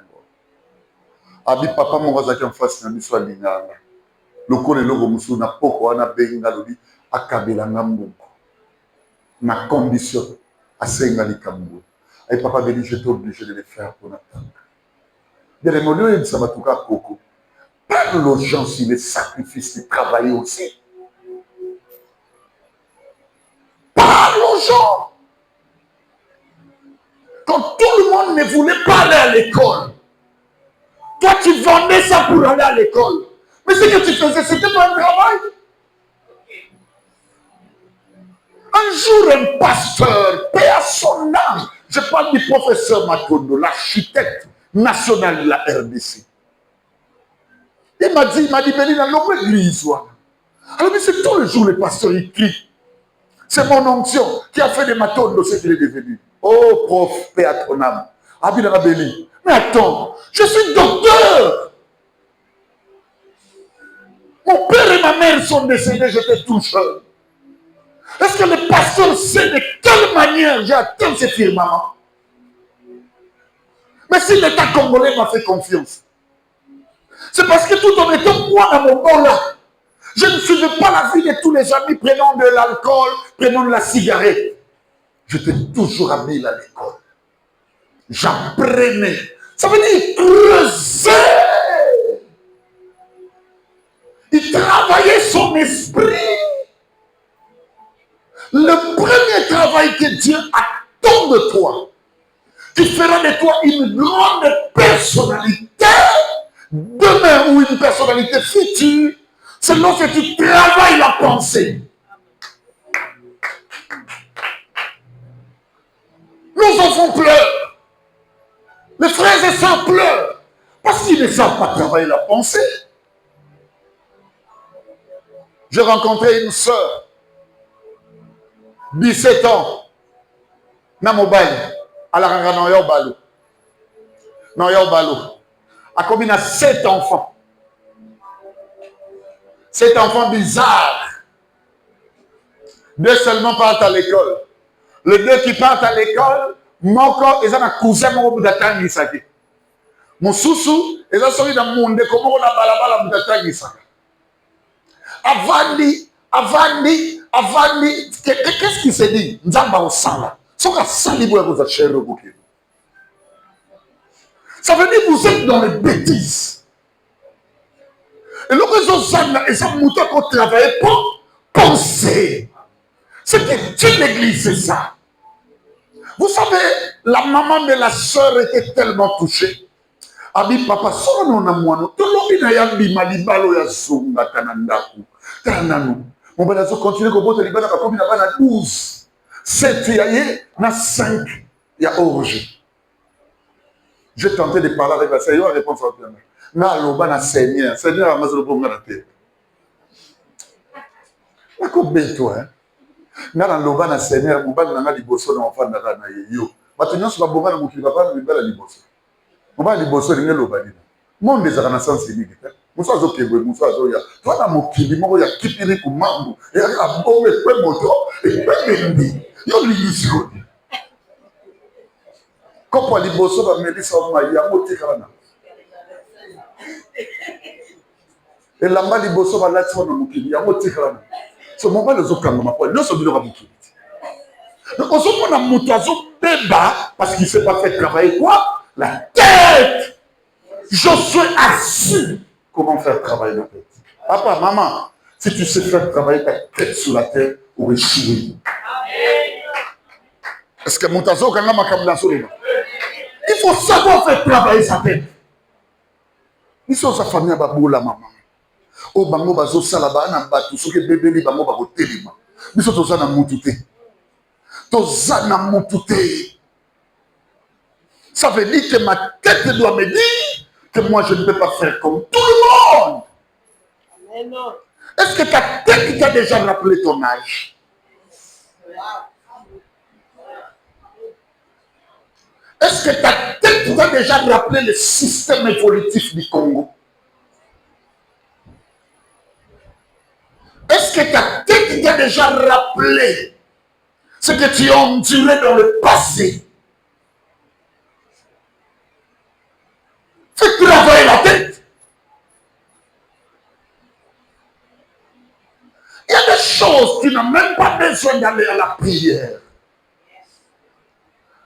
Abi papa mon wazaki en face, na miswa lingala. Le kone logo musu na poko, na benga lodi, akabela ngambo. Ma condition, à Sengali Kambo. Et papa Denis, j'étais obligé de le faire pour Nathan. ça va tout cas Coco. Parle aux gens sur les sacrifices de travailler aussi. Parle aux gens. Quand tout le monde ne voulait pas aller à l'école, toi tu vendais ça pour aller à l'école. Mais ce que tu faisais, c'était pas un travail. Un jour, un pasteur, paix à son âme, je parle du professeur Matondo, l'architecte national de la RDC. Il m'a dit, Béni, dans notre église. Alors, mais c'est tous les jours le pasteur, il crie. C'est mon onction qui a fait des Matondo, ce qu'il est devenu. Oh, prof, paix à ton âme. Abidara Béni. Mais attends, je suis docteur. Mon père et ma mère sont décédés, j'étais tout jeune. Est-ce que le pasteur sait de quelle manière j'ai atteint ce firmament? Mais si l'État congolais m'a fait confiance, c'est parce que tout en étant moi dans mon bord là, je ne suivais pas la vie de tous les amis prenant de l'alcool, prenant de la cigarette. J'étais toujours habile à l'école. J'apprenais. Ça veut dire creuser. Il travaillait son esprit. Le premier travail que Dieu attend de toi, qui fera de toi une grande personnalité, demain ou une personnalité future, c'est lorsque tu travailles la pensée. Nos enfants pleurent. Les frères et sœurs pleurent. Parce qu'ils ne savent pas travailler la pensée. J'ai rencontré une sœur, 17 ans, na mobile, à la ranga Noyo Balo. Noyo Balo. A commis à 7 enfants. 7 enfants bizarres. 2 seulement partent à l'école. Les 2 qui partent à l'école, mon corps, ils ont un cousin mon d'attendre Isaki. Mon sous-sous, ils ont sorti dans le monde, comment on a balabala d'attendre Isaki. Avandi, qu'est-ce qu'il s'est dit? Nzamba au sang là. Ça veut dire que vous êtes dans les bêtises. Et lorsque ils ont monté qu'on ne travaillait pas, pensez. C'est que Dieu l'église, c'est ça. Vous savez, la maman de la sœur était tellement touchée. Abi papa, so non amwano, to lobi na yambi malibalo ya zunga tanandaku. Tananu. Mon balazo continue ko bote libana ka komi na bana 12. 7 yaye na 5 ya orge. J'ai tenté de parler avec la sœur, elle répond à la na loba na Seigneur, Seigneur a mazelo bonga na terre. Na ko beto hein. Na loba na Seigneur, mon bana na liboso na enfant na yo. Batenyo so ba bonga na mokili papa na libala liboso. On va aller bosser dans le bas. Mon des renaissance unique. Nous sommes au Québec, nous sommes au Yaya. Toi, dans mon Québec, moi, il y a qui pire pour Mambo. Et il y a un bon moto. Et pas de midi. Il y a l'illusion. Quand on dit bosser, on va mettre ça au Mali. Il y a un mot qui et la main de bosser, on va la tirer dans mon Québec. Il y a un mot qui ce moment, les autres, nous sommes dans mon Québec. Donc, on se met dans mon débat parce qu'il ne s'est pas fait travailler quoi? La tête. Josué a su comment faire travailler la tête. Papa, maman, si tu sais faire travailler ta tête sur la tête, ou échouer. Est-ce que Moutazo quand il faut savoir faire travailler sa tête. Ils sont sa famille à Babou la maman. Au bango bazo salaba na batu soke bébé li bango bako telema. Ils sont tous na mutute. Tous na mutute. Ça veut dire que ma tête doit me dire que moi je ne peux pas faire comme tout le monde. Est-ce que ta tête t'a déjà rappelé ton âge? Est-ce que ta tête t'a déjà rappelé le système évolutif du Congo? Est-ce que ta tête t'a déjà rappelé ce que tu as enduré dans le passé? Fais travailler la tête. Il y a des choses, tu n'as même pas besoin d'aller à la prière.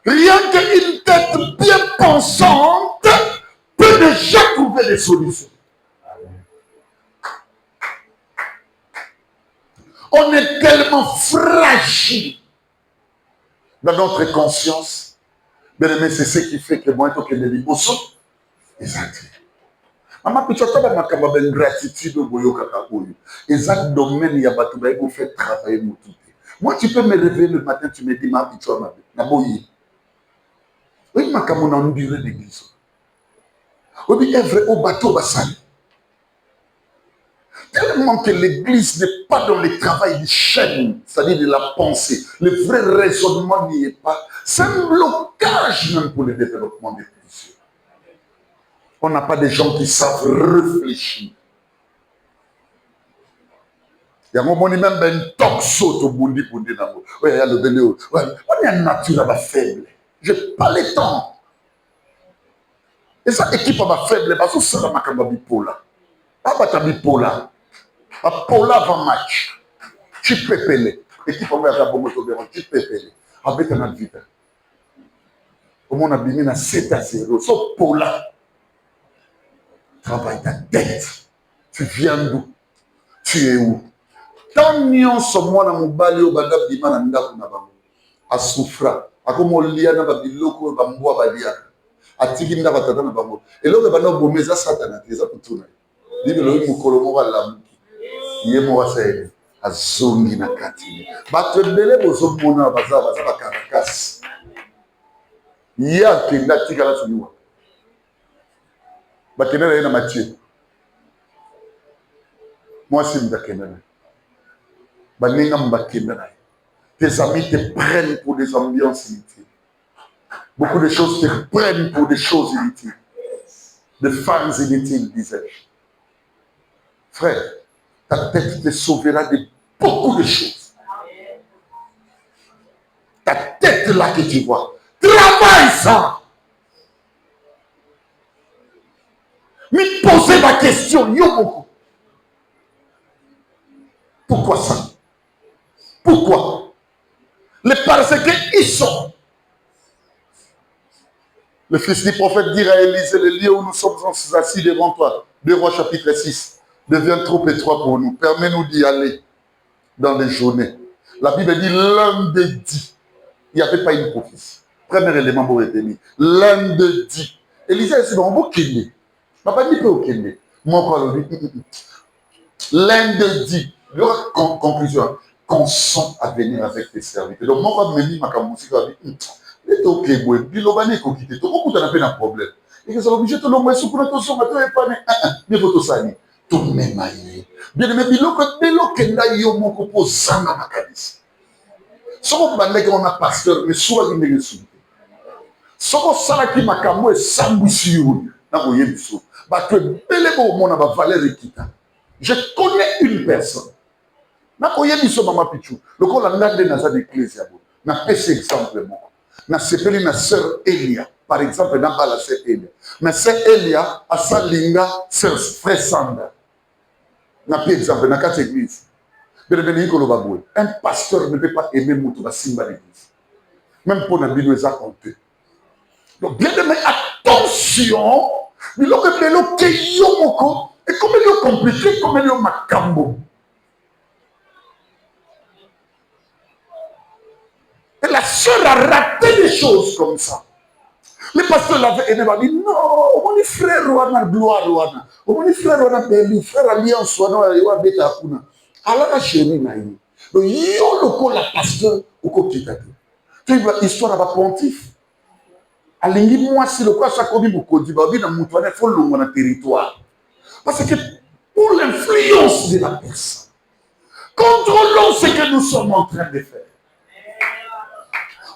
Rien qu'une tête bien pensante peut déjà des solutions. On est tellement fragile dans notre conscience. Bien aimé, c'est ce qui fait que moi, je suis des libosso. Exact. Maman, tu as ma camarade gratitude au boyo kakakoyo. Exact domaine, il y a pas tout pour faire travailler mon tout. Moi, tu peux me réveiller le matin, tu me dis, ma tu as ma vie. Naboyi. Oui, ma camarade, on dirait l'église. Oui, est vrai, au bateau, basali. Tellement que l'église n'est pas dans le travail du chaîne, c'est-à-dire de la pensée. Le vrai raisonnement n'y est pas. C'est un blocage même pour le développement des cultures. On n'a pas des gens qui savent réfléchir. Il y a un moment même un toxo au bundi bundi nango. Oui, il y a le bénéo. Ouais, on est un nature faible. Je n'ai pas le temps. Et ça équipe ma faible parce que ça m'a comme bipolar. Pas ta bipolar. Polar avant match. Tu peux peler. Équipe on va faire bon moto tu peux peler. Avec un vie. Au moins on a bien à 7-0. Sauf Polar. Travaille ta tête. Tu viens d'où? Tu es où? Tant mieux sur moi dans mon balai au bandab di mananda kuna bango. A souffra. A comme on lia na babiloko bamboa balia. A tiki nda batata na bango. Et là que bano bomeza satana teza kutuna. Dibe lo mukolo mo balamu. Ye mo wasele. Azongi na kati. Bato bele bozo mona bazaba bazaba karakas. Ya kenda tika la tuliwa. Bakena na Mathieu. Moi c'est m'dakena. Baninga m'bakena. Tes amis te prennent pour des ambiances inutiles. Beaucoup de choses te prennent pour des choses inutiles. Des fans inutiles, disais-je. Frère, ta tête te sauvera de beaucoup de choses. Ta tête là que tu vois. Travaille ça. Mais posez ma question, yo beaucoup. Pourquoi ça? Pourquoi? Parce qu'ils sont. Le fils du prophète dira à Élisée, le lieu où nous sommes assis devant toi, 2 Rois chapitre 6, devient trop étroit pour nous. Permets-nous d'y aller dans les journées. La Bible dit l'un des 10. Il n'y avait pas une prophétie. Premier élément pour retenir. L'un des 10. Élisée a dit, on va qu'il papa dit pas au Kenya. Moi, l'un des 10. Conclusion. Consent à venir avec tes serviteurs. Donc, moi, je me dis, ma musique va dire, mais ok, oui, puis l'obani est quitter. Tout le monde a un problème. Et que ça va obliger tout le monde, sous la tension, maintenant, il pas mais votre sani. Tout le même aïe. Bien aimé, bilo kenda yo moko po zanga makanisi. Soko bandeke on a pasteur, mais soit il ne sou. Soko salaki makambo et sambisi yo. Na ko yebiso. Ba que bele bo mona ba valeur ekita. Je connais une personne. Na ko yebiso mama pichu. Loko la ndande na za d'ecclésia bo. Na pese exemple moko. Na sepeli na sœur Elia. Par exemple, dans la sœur Elia. Mais sœur Elia a sa linga sœur frère Sanda. Na par exemple, dans 4 églises. Un pasteur ne peut pas aimer Moutou Simba l'église. Même pour la Bible, ça compte. Donc, bien aimé, attention. Mais là, et comme il est compliqué, comme il est macambo. Et la sœur a raté des choses comme ça. Le pasteur l'avait aimé, il m'a dit non, on est frère, on a gloire, on est frère, on a béni, frère alliance, on a bêta akuna. Alors la chérie n'a eu. Donc yo le la pasteur au côté de tu vois histoire à pontif. Alingi moi si le quoi ça comme beaucoup dit babi na mutu na faut longo na territoire. Parce que pour l'influence de la personne, contrôlons ce que nous sommes en train de faire.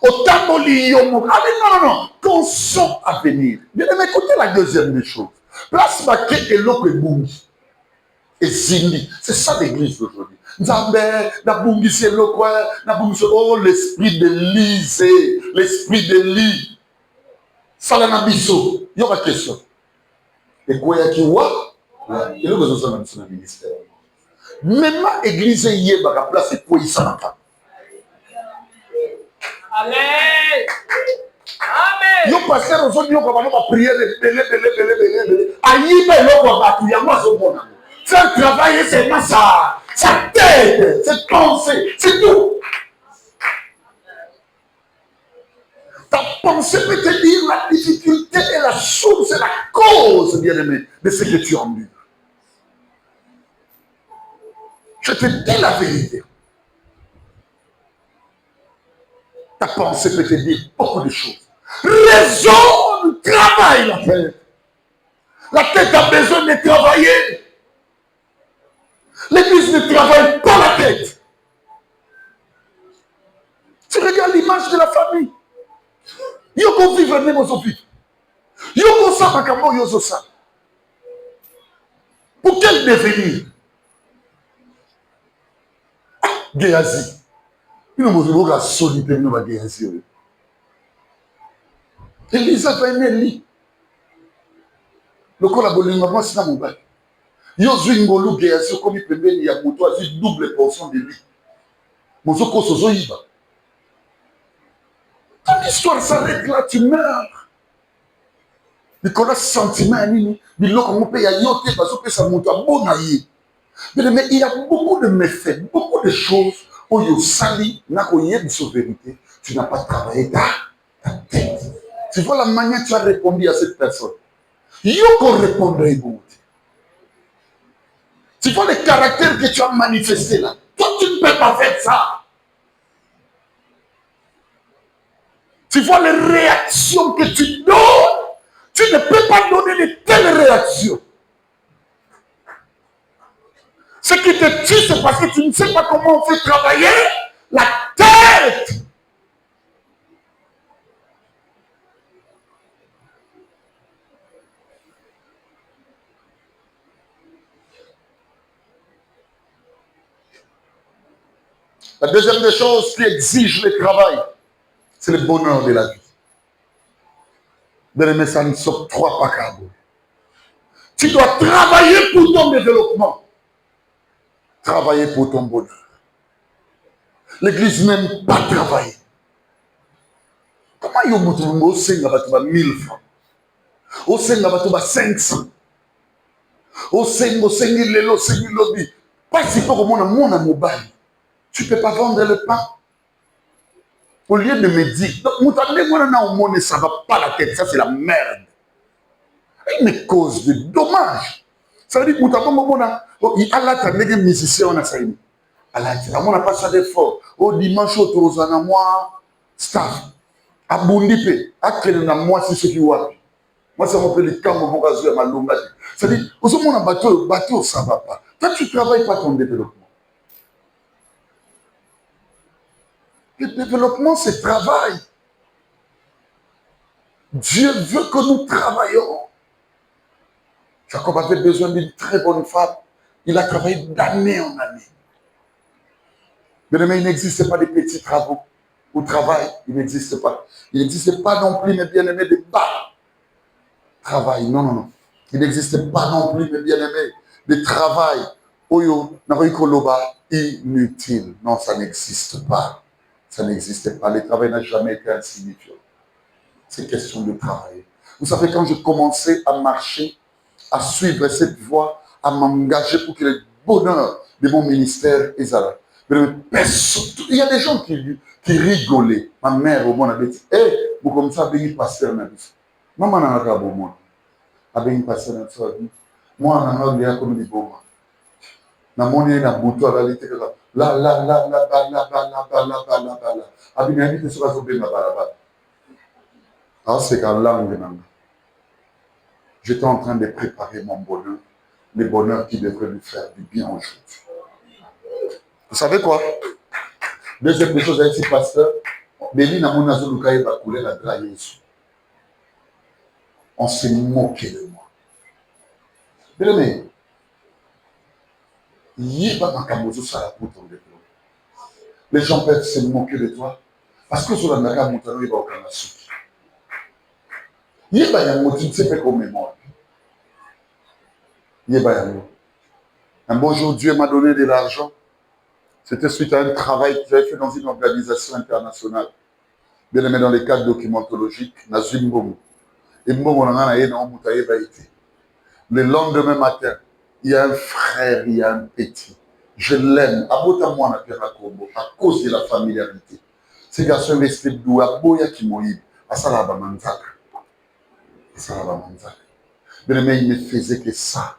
Autant non, consent à venir. Bien aimé, écoutez la deuxième des choses. Place baquet et l'autre bungi. Et zindi. C'est ça l'église d'aujourd'hui. Nzambe, na bungi c'est l'autre, na bungi c'est oh l'esprit de l'Isée, l'esprit de l'I. Salana biso. Il y aura question. Et quoi y'a qui wa? Et là, vous avez un ministère. Même l'église y est, la place est pour y s'en. Amen. Amen. Yo pasteur aujourd'hui, on va prier, faire travailler seulement ça, sa tête, ses pensées, c'est tout. Ta pensée peut te dire la difficulté et la source et la cause, bien-aimé, de ce que tu endures. Je te dis la vérité. Ta pensée peut te dire beaucoup de choses. Raisonne, travaille la tête. La tête a besoin de travailler. L'église ne travaille pas la tête. Tu regardes l'image de la famille. Yoko vivre même aux opites. Yoko sa makambo yozo sa. Pour quel devenir? Géasi. Il nous montre la solité de la Géasi. Elisa va aimer lui. Le collaborateur, moi, c'est dans mon bac. Yozo ingolo Géasi, comme il peut bien, il y a pour toi, c'est double portion de lui. Mon zoko sozo yiba. Ton histoire s'arrête là, tu meurs. Nicolas sentiment nini, biloko mo pe ya yote bazo pe sa moto abona yi. Mais il y a beaucoup de méfaits, beaucoup de choses où yo sali na ko yeb sur vérité, tu n'as pas travaillé ta tête. Tu vois la manière dont tu as répondu à cette personne. Yo qu'on répondrait bon. Tu vois le caractère que tu as manifesté là. Toi tu ne peux pas faire ça. Tu vois les réactions que tu donnes. Tu ne peux pas donner de telles réactions. Ce qui te tue, c'est parce que tu ne sais pas comment on fait travailler la tête. La deuxième des choses qui exige le travail, c'est le bonheur de la vie. Bien-aimé, ça ne s'octroie pas qu'à vous. Tu dois travailler pour ton développement. Travailler pour ton bonheur. L'église n'aime pas travailler. Comment il y a au 1000 francs? Au 500. Au 5 lelo, 5 lobby. Pas si peu comme mon mobile. Tu ne peux pas vendre le pain. Au lieu de me dire, donc, ça ne va pas la tête, ça c'est la merde. Il me cause de dommages. Ça veut dire que il a des musiciens, on a ça. On n'a pas ça d'effort. Au dimanche, autour de moi, staff. À Bundipe, à quel moi, c'est ce qui voit. Moi, ça m'appelle les camps, mon gaz, ma longue. Ça veut dire, au moment où bateau, ça ne va pas. Toi, tu ne travailles pas ton développement. Le développement, c'est travail. Dieu veut que nous travaillions. Jacob avait besoin d'une très bonne femme. Il a travaillé d'année en année. Mais il n'existe pas de petits travaux. Au travail, il n'existe pas. Il n'existe pas non plus, mes bien-aimés, de bas travail. Non, non, non. Il n'existe pas non plus, mes bien-aimés, de travail. Oyo, inutile. Non, ça n'existe pas. Ça n'existe pas. Le travail n'a jamais été insignifiant. C'est question de travailler. Vous savez, quand je commençais à marcher, à suivre cette voie, à m'engager pour que le bonheur de mon ministère est là. Il y a des gens qui rigolaient. Ma mère, au monde, avait dit, hé, vous comme ça, vous passer dans la vie. Maman n'a pas de bon. Vous passé dans la vie. Moi, on a un comme des beaux. Na moni na buto réalité que là abi na biti soka sobe na barabara. Ah c'est quand langue nanga. J'étais en train de préparer mon bonheur, le bonheur qui devrait lui faire du bien aujourd'hui. Vous savez quoi? Deuxième des choses avec ces pasteurs, Béni na mon azuluka va couler la graisse. On s'est moqué de moi. Bien-aimé, les gens peuvent se moquer de toi parce que sur la naga montano il va au Kanasuki. Il y a un motif, c'est fait comme mémoire. Un beau jour, Dieu m'a donné de l'argent. C'était suite à un travail que j'avais fait dans une organisation internationale. Bien aimé, dans les cadres documentologiques, le lendemain matin, il y a un frère, il y a un petit. Je l'aime. À cause de la familiarité. Ces garçons restés doux, à Boya qui m'oïb. À Salaba Manzak. Bien aimé, il ne faisait que ça.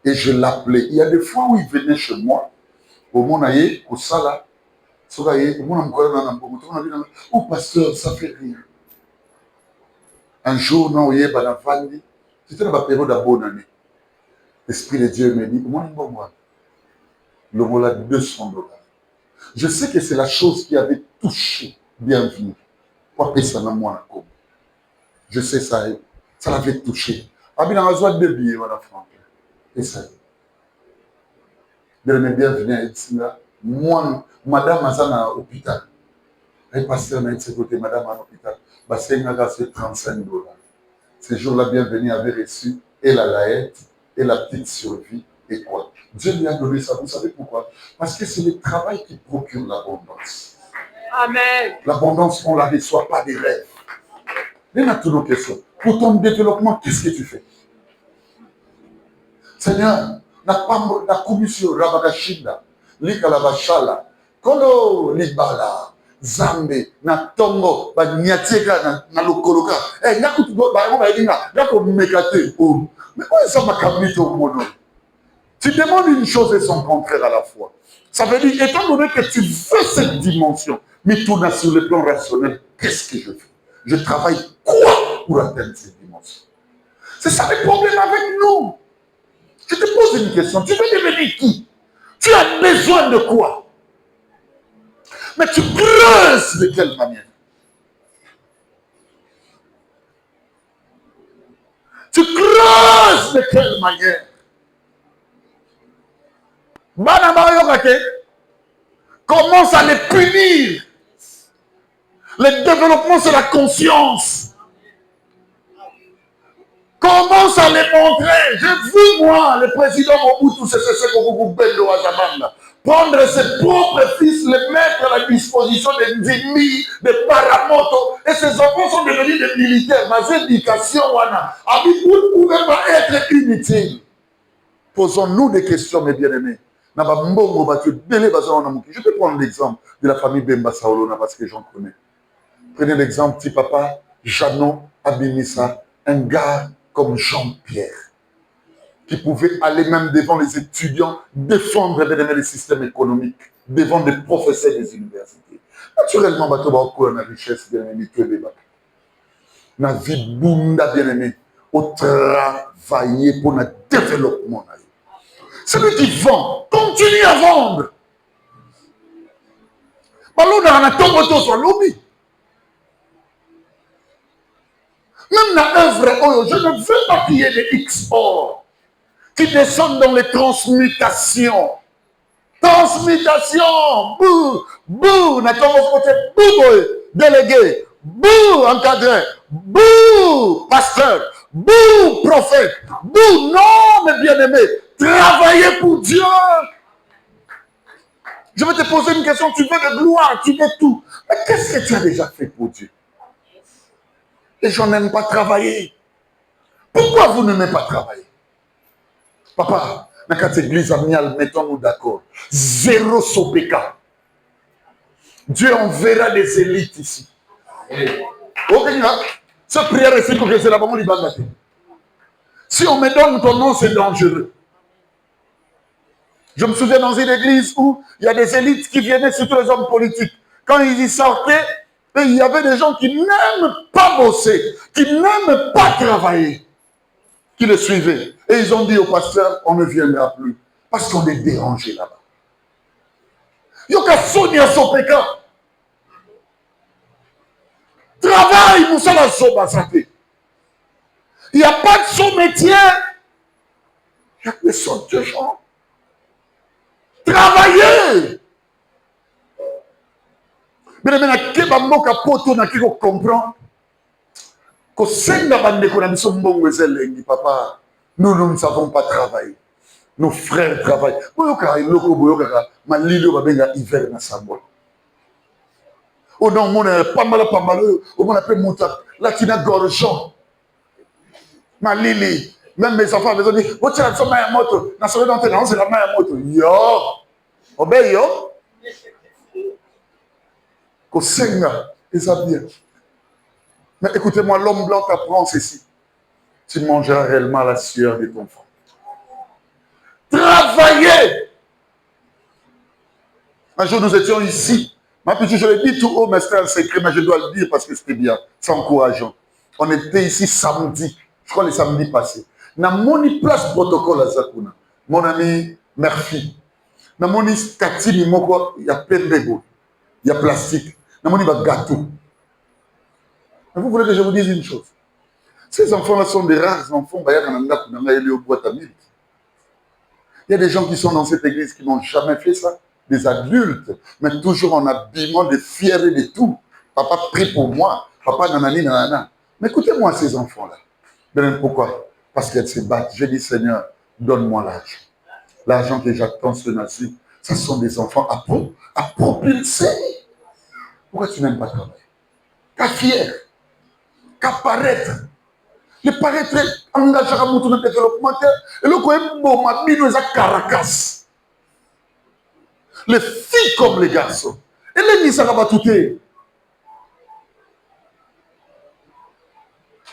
Et je l'appelais. Il y a des fois où il venait chez moi, au Monaïe, au Sala. Oh pasteur, ça fait rien. Un jour, non, il y a c'était dans la période de la bonne année. L'Esprit de Dieu me dit, moi, le voilà $200. Je sais que c'est la chose qui avait touché Bienvenue. Je sais ça, ça l'avait touché. Il a besoin de billets, voilà, Franck. Et ça. Bienvenue à Edsina. Moi, madame Azana à l'hôpital. Elle passait à ce côté, madame à l'hôpital. C'est 35 $. Ce jour-là, Bienvenue avait reçu et la laette et la petite survie et quoi. Dieu lui a donné ça. Vous savez pourquoi? Parce que c'est le travail qui procure l'abondance. Amen. L'abondance, on ne la reçoit pas des rêves. Il y a toutes nos questions. Pour ton développement, qu'est-ce que tu fais? Seigneur, la commission Rabagashida, Likalabashala, Kolo Libala, Zambe, na Tongo, Nyatieka, na Lokoloka. Eh, mais où est ça ma camite au mono? Tu demandes une chose et son contraire à la fois. Ça veut dire, étant donné que tu veux cette dimension, mais tourne sur le plan rationnel, qu'est-ce que je fais? Je travaille quoi pour atteindre cette dimension? C'est ça le problème avec nous. Je te pose une question. Tu veux devenir qui? Tu as besoin de quoi? Mais tu creuses de quelle manière? Tu creuses de quelle manière? Commence à les punir. Le développement, c'est la conscience. Commence à les montrer. J'ai vu, moi, le président Mobutu prendre ses propres fils, les mettre à la disposition des Ndimi, des Paramoto, et ses enfants sont devenus des militaires. Ma éducation, vous ne pouvez pas être inutile. Posons-nous des questions, mes bien-aimés. Je peux prendre l'exemple de la famille Bemba Saolona parce que j'en connais. Prenez l'exemple, petit papa, Jeannot Abimissa, un gars comme Jean-Pierre, qui pouvait aller même devant les étudiants, défendre le système économique, devant des professeurs des universités. Naturellement, on a la richesse, bien-aimé, que les bacs. La vie bunda, bien-aimé, au travailler pour le développement. Celui qui vend, continue à vendre. Même dans l'œuvre, je ne veux pas qu'il y ait des XOR qui descendent dans les transmutations. Transmutation, bouh, bouh, bouh, délégué, bouh, encadré, bouh, pasteur, bouh, prophète, bouh, non, mes bien-aimés, travaillez pour Dieu. Je vais te poser une question, tu veux de gloire, tu veux tout. Mais qu'est-ce que tu as déjà fait pour Dieu? Les gens n'aiment pas travailler. Pourquoi vous n'aimez pas travailler? Papa, dans cette église amiale, mettons-nous d'accord. Zéro sopeka. Dieu enverra des élites ici. Ok, cette prière est que c'est la maman du Bangladesh. Si on me donne ton nom, c'est dangereux. Je me souviens dans une église où il y a des élites qui venaient, surtout les hommes politiques. Quand ils y sortaient, il y avait des gens qui n'aiment pas bosser, qui n'aiment pas travailler, qui le suivaient. Et ils ont dit au pasteur, on ne viendra plus. Parce qu'on est dérangé là-bas. Yoka Sonia Sopeka. Travail, Moussa la Soba Saté. Il n'y a pas de son métier. Il y a que des sortes de gens. Travailler. Mais maintenant, Keba Moka Poto n'a qu'à comprendre que c'est la bande de papa. Nous ne savons pas travailler. Nos frères travaillent. Oh non, mon pas mal, on appelle Mouta. Là, tu n'as gorgeon. Ma Lili. Même mes enfants, ils ont dit, oh, tu as la moto. Dans ce moment, c'est la main moto. Yo. Obey, yo. Qu'au Seigneur, et ça bien. Mais écoutez-moi, l'homme blanc t'apprend ceci. Tu mangeras réellement la sueur de ton front. Travaillez. Un jour, nous étions ici. Ma petite, je l'ai dit tout haut, mais c'était un secret, mais je dois le dire parce que c'était bien. C'est encourageant. On était ici samedi. Je crois le samedi passé. Na moni place protocole à Zakuna. Mon ami Murphy. Na moni katini moko, il y a plein de bébés. Il y a plastique. Na moni ba gâteau. Mais vous voulez que je vous dise une chose? Ces enfants-là sont des rares enfants. Il y a des gens qui sont dans cette église qui n'ont jamais fait ça. Des adultes, mais toujours en habillement, de fierté de tout. Papa prie pour moi. Papa nanani nanana. Mais écoutez-moi ces enfants-là. Ben, pourquoi? Parce qu'elles se battent. J'ai dit, Seigneur, donne-moi l'argent. L'argent que j'attends ce nasi, ce sont des enfants à propulser. Pourquoi tu n'aimes pas travailler? Qu'à fier, qu'à paraître. Le paraître engagera mon développement. Et le coin bon, ma bino est à Caracas. Les filles comme les garçons. Et les nids, ça va tout. Et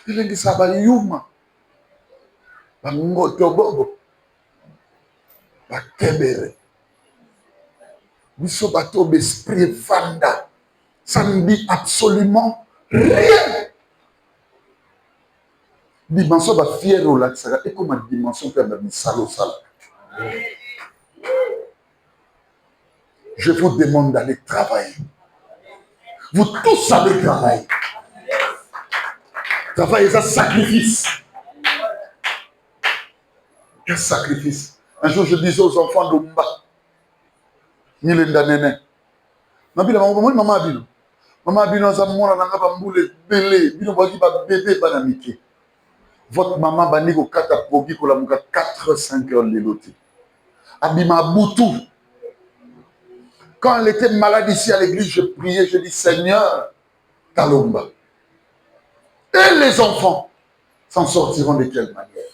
les nids, ça va yuma. Ba ngoto bobo. Ba kebere. Biso bato besprit vanda. Ça ne dit absolument rien. Dimension va fier au lac. Et comme une dimension qui a mis sale au sale. Je vous demande d'aller travailler. Vous tous savez travailler. Travailler, c'est un sacrifice. Quel sacrifice. Un jour, je disais aux enfants d'Omba, Nilenda Nene, maman Abino, votre maman va dire 4-5 heures de l'autre. Abima Boutou. Quand elle était malade ici à l'église, je priais, je dis Seigneur, Talomba. Et les enfants s'en sortiront de quelle manière?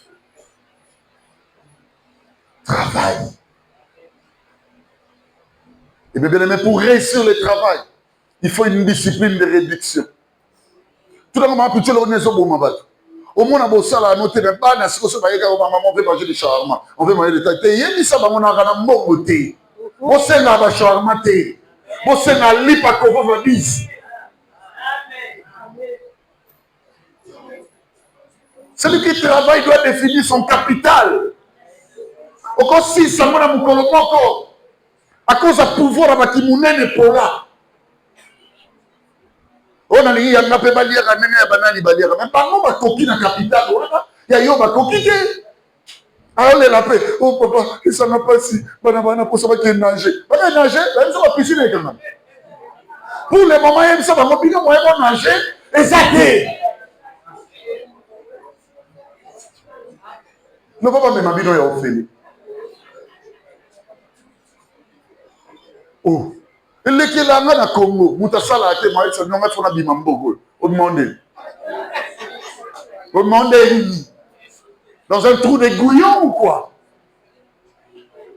Travail. Et bien aimé, pour réussir le travail, il faut une discipline de réduction. Tout le monde a pu dire au moins, on a bossé à la note, mais pas dans ce que on veut manger des shawarma. On veut manger des tailles. Il y a des gens qui ont un bon côté. Vous savez, on a shawarma. Vous savez, on a lipa qu'on va dire. Celui qui travaille doit définir son capital. Au si ça m'a mon colombo, à cause du pouvoir à Bakimoune pour là. On a dit, il y a un peu de balière, mais pas non, ma coquille dans capital. Il y a eu ma coquille. Alors, les lapins, oh papa, ça n'a pas si. Banana, pour savoir qu'il nager. Banana, nager, même ça va piscine quand même. Pour le moment, il y a ça, moi, il y a nager, et ça y non, papa, mais ma vie, il y a offert. Oh. Et les qui là, dans Congo, Moutasala a été marié, c'est non, on a dit Mambogo. Au demandé. Au demandé, dans un trou de gouillon ou quoi?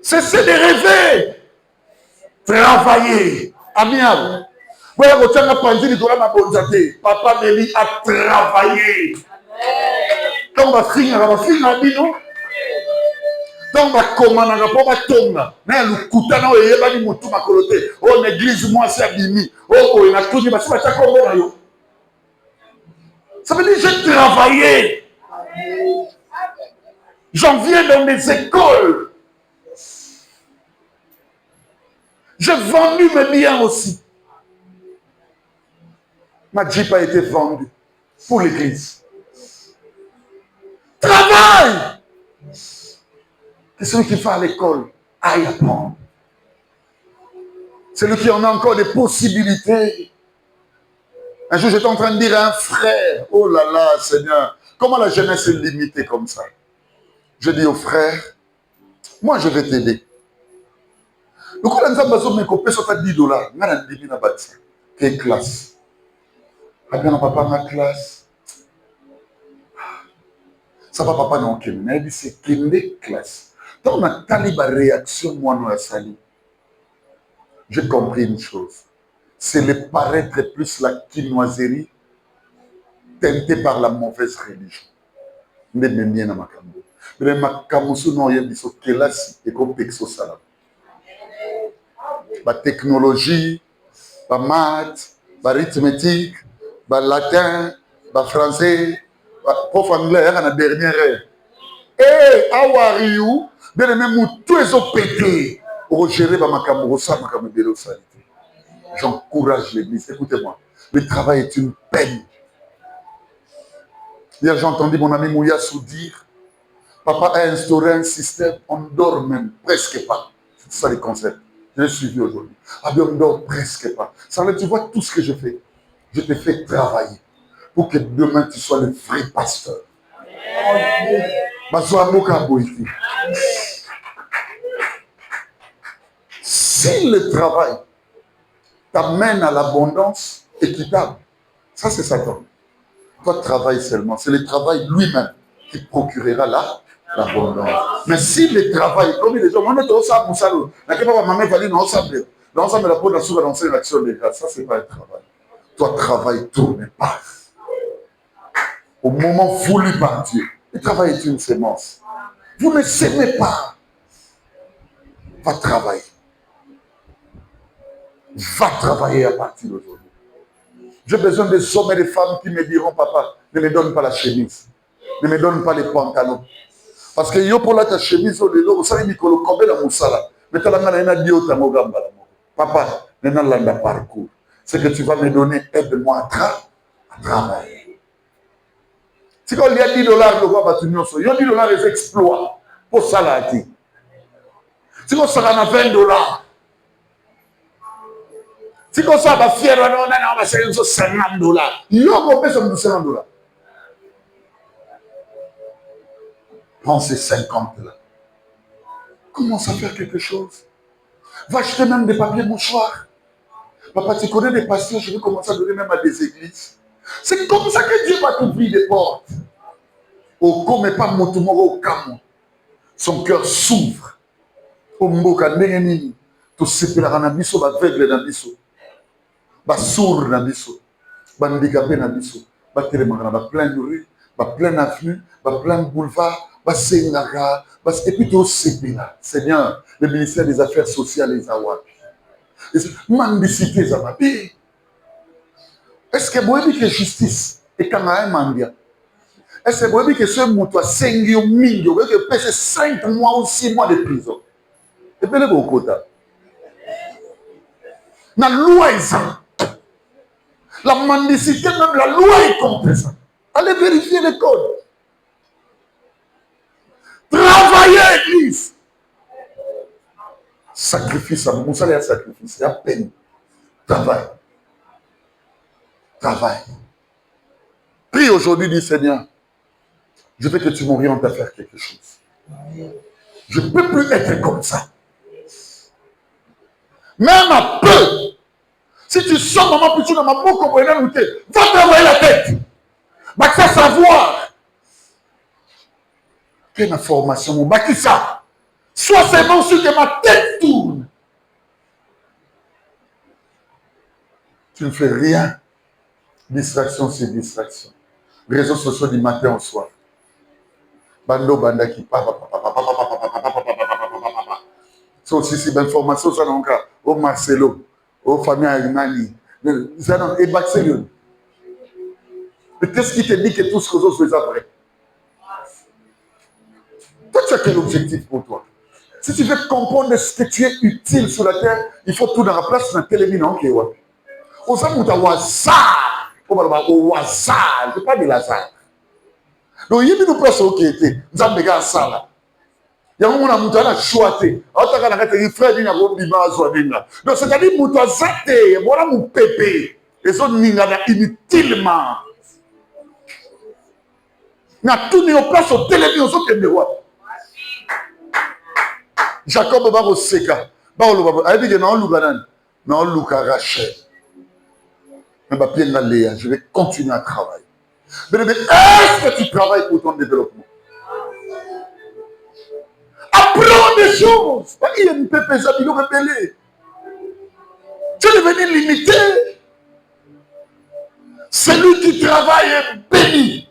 Cessez de rêver. Travailler. Amiable. Vous voyez, vous avez pensé que ma bonne papa me dit à travailler. Donc, on va finir, non? Donc, on va commander, on va tomber. Mais le coutana, il y a des moutons à coloter. Oh, l'église, moi, c'est abîmé. Oh, il y a tout, il y a tout, ça veut dire que j'ai travaillé. J'en viens dans des écoles. J'ai vendu mes biens aussi. Ma Jeep a été vendue pour l'église. Travaille! Et celui qui va à l'école, aille apprendre. Celui qui en a encore des possibilités. Un jour, j'étais en train de dire à un frère, oh là là, Seigneur, comment la jeunesse est limitée comme ça? Je dis au frère, moi je vais t'aider. Le coup, on a besoin de me couper sur $10. Quelle classe? Ah bien, papa, ma classe. Ça va, papa, non, mais c'est quelle classe? Dans ma taliba réaction, moi, non, sali. J'ai compris une chose. C'est le paraître plus la quinoiserie teintée par la mauvaise religion. Mais bien dans ma cambo. Mais ma cambo, non, il y a des choses qui là, et qu'on peut que ça. La technologie, la maths, l'arithmétique, le latin, le français, prof anglais, il y a la dernière heure. Eh, how are you? Bien même tous les autres pétés pour gérer ma cambo, ça, ma cambo de l'autorité. J'encourage l'église. Écoutez-moi, le travail est une peine. Hier, j'ai entendu mon ami Mouyassou dire, papa a instauré un système, on ne dort même presque pas. C'est ça le concept. Je l'ai suivi aujourd'hui. Ah bien, on ne dort presque pas. Ça veut dire, tu vois tout ce que je fais. Je te fais travailler pour que demain tu sois le vrai pasteur. Si le travail t'amène à l'abondance équitable, ça c'est Satan. Toi, travaille seulement. C'est le travail lui-même qui procurera l'abondance. Mais si le travail, comme les gens, on est au sable, la capable maman va dire non, sable. Dans le la peau, dans l'action de grâce. Ça, c'est pas un travail. Toi, travail tourne, passe. Au moment voulu par Dieu. Le travail est une sémence. Vous ne s'aimez pas. Va travailler. Va travailler à partir d'aujourd'hui. J'ai besoin des hommes et des femmes qui me diront, papa, ne me donne pas la chemise. Ne me donne pas les pantalons. Parce que yo pour la ta chemise, vous savez, Nicolo, combien de moussala. Mais tu as dit au Tamogamba. Papa, maintenant, là, parcours. C'est que tu vas me donner, aide-moi à travailler. Si quand il y a $10, le roi va tenir il y a $10 les exploits pour ça là. Si on s'en a $20, si on s'en va fier, on va faire $50. Il y a combien de $50? Prends ces 50 là. Commence à faire quelque chose. Va acheter même des papiers mouchoirs. Papa, tu connais des pasteurs, je vais commencer à donner même à des églises. C'est comme ça que Dieu va t'ouvrir des portes. Au comme pas motumoro au camo. Son cœur s'ouvre. Au mboka nengenini. Tu sepelera na biso, ba aveugle na biso. Ba sourd na biso. Ba handicapé na biso. Ba telemaka ba plein de rues, ba plein d'avenues, ba plein de boulevards. Et puis tout là. Seigneur, le ministère des Affaires sociales les Awak. Mendicité, ça va bien. Est-ce que vous dites que justice est quand même mandia? Est-ce que vous dites que ce mot, 5 millions, vous que payer 5 mois ou 6 mois de prison? Et puis, le quota. La loi est ça. La mendicité, même la loi est contre ça. Allez vérifier les codes. Travailler à l'église. Sacrifice, mon salaire sacrifice, c'est à peine. Travail. Travail. Prie aujourd'hui, dis Seigneur, je veux que tu m'orientes à faire quelque chose. Je ne peux plus être comme ça. Même à peu. Si tu sors maman plutôt dans ma bouche, va travailler la tête. Va te savoir. Quelle information, mon bâti ça. Sois seulement sûr que ma tête tourne. Tu ne fais rien. Distraction, c'est distraction. Réseaux sociaux du matin au soir. Bando banda qui c'est aussi l'information ça donc au Marcelo, au famille Agnani. Et Baxelion. Mais qu'est-ce qui te dit que tout ce que vous faites après? Toi, tu as quel objectif pour toi? Si tu veux comprendre ce que tu es utile sur la terre, il faut tout dans la place dans quel éminent qui est. Au sein de hasard, au hasard, je ne pas de hasard. Donc, il y a une personne qui était, nous avons des gars ça là. Il y a un monde qui a choisi. Donc, c'est-à-dire que tu as zaté, voilà mon pépé. Et ça, nous avons inutilement. Nous avons tout mis en place au télévision qui est de Jacob va au Seka. Il dit que non, Rachel. Je vais continuer à travailler. Mais est-ce que tu travailles pour ton développement? Apprends des choses. Il y a une pépé, ça dit rebelle. Tu es devenu limité. Celui qui travaille est béni.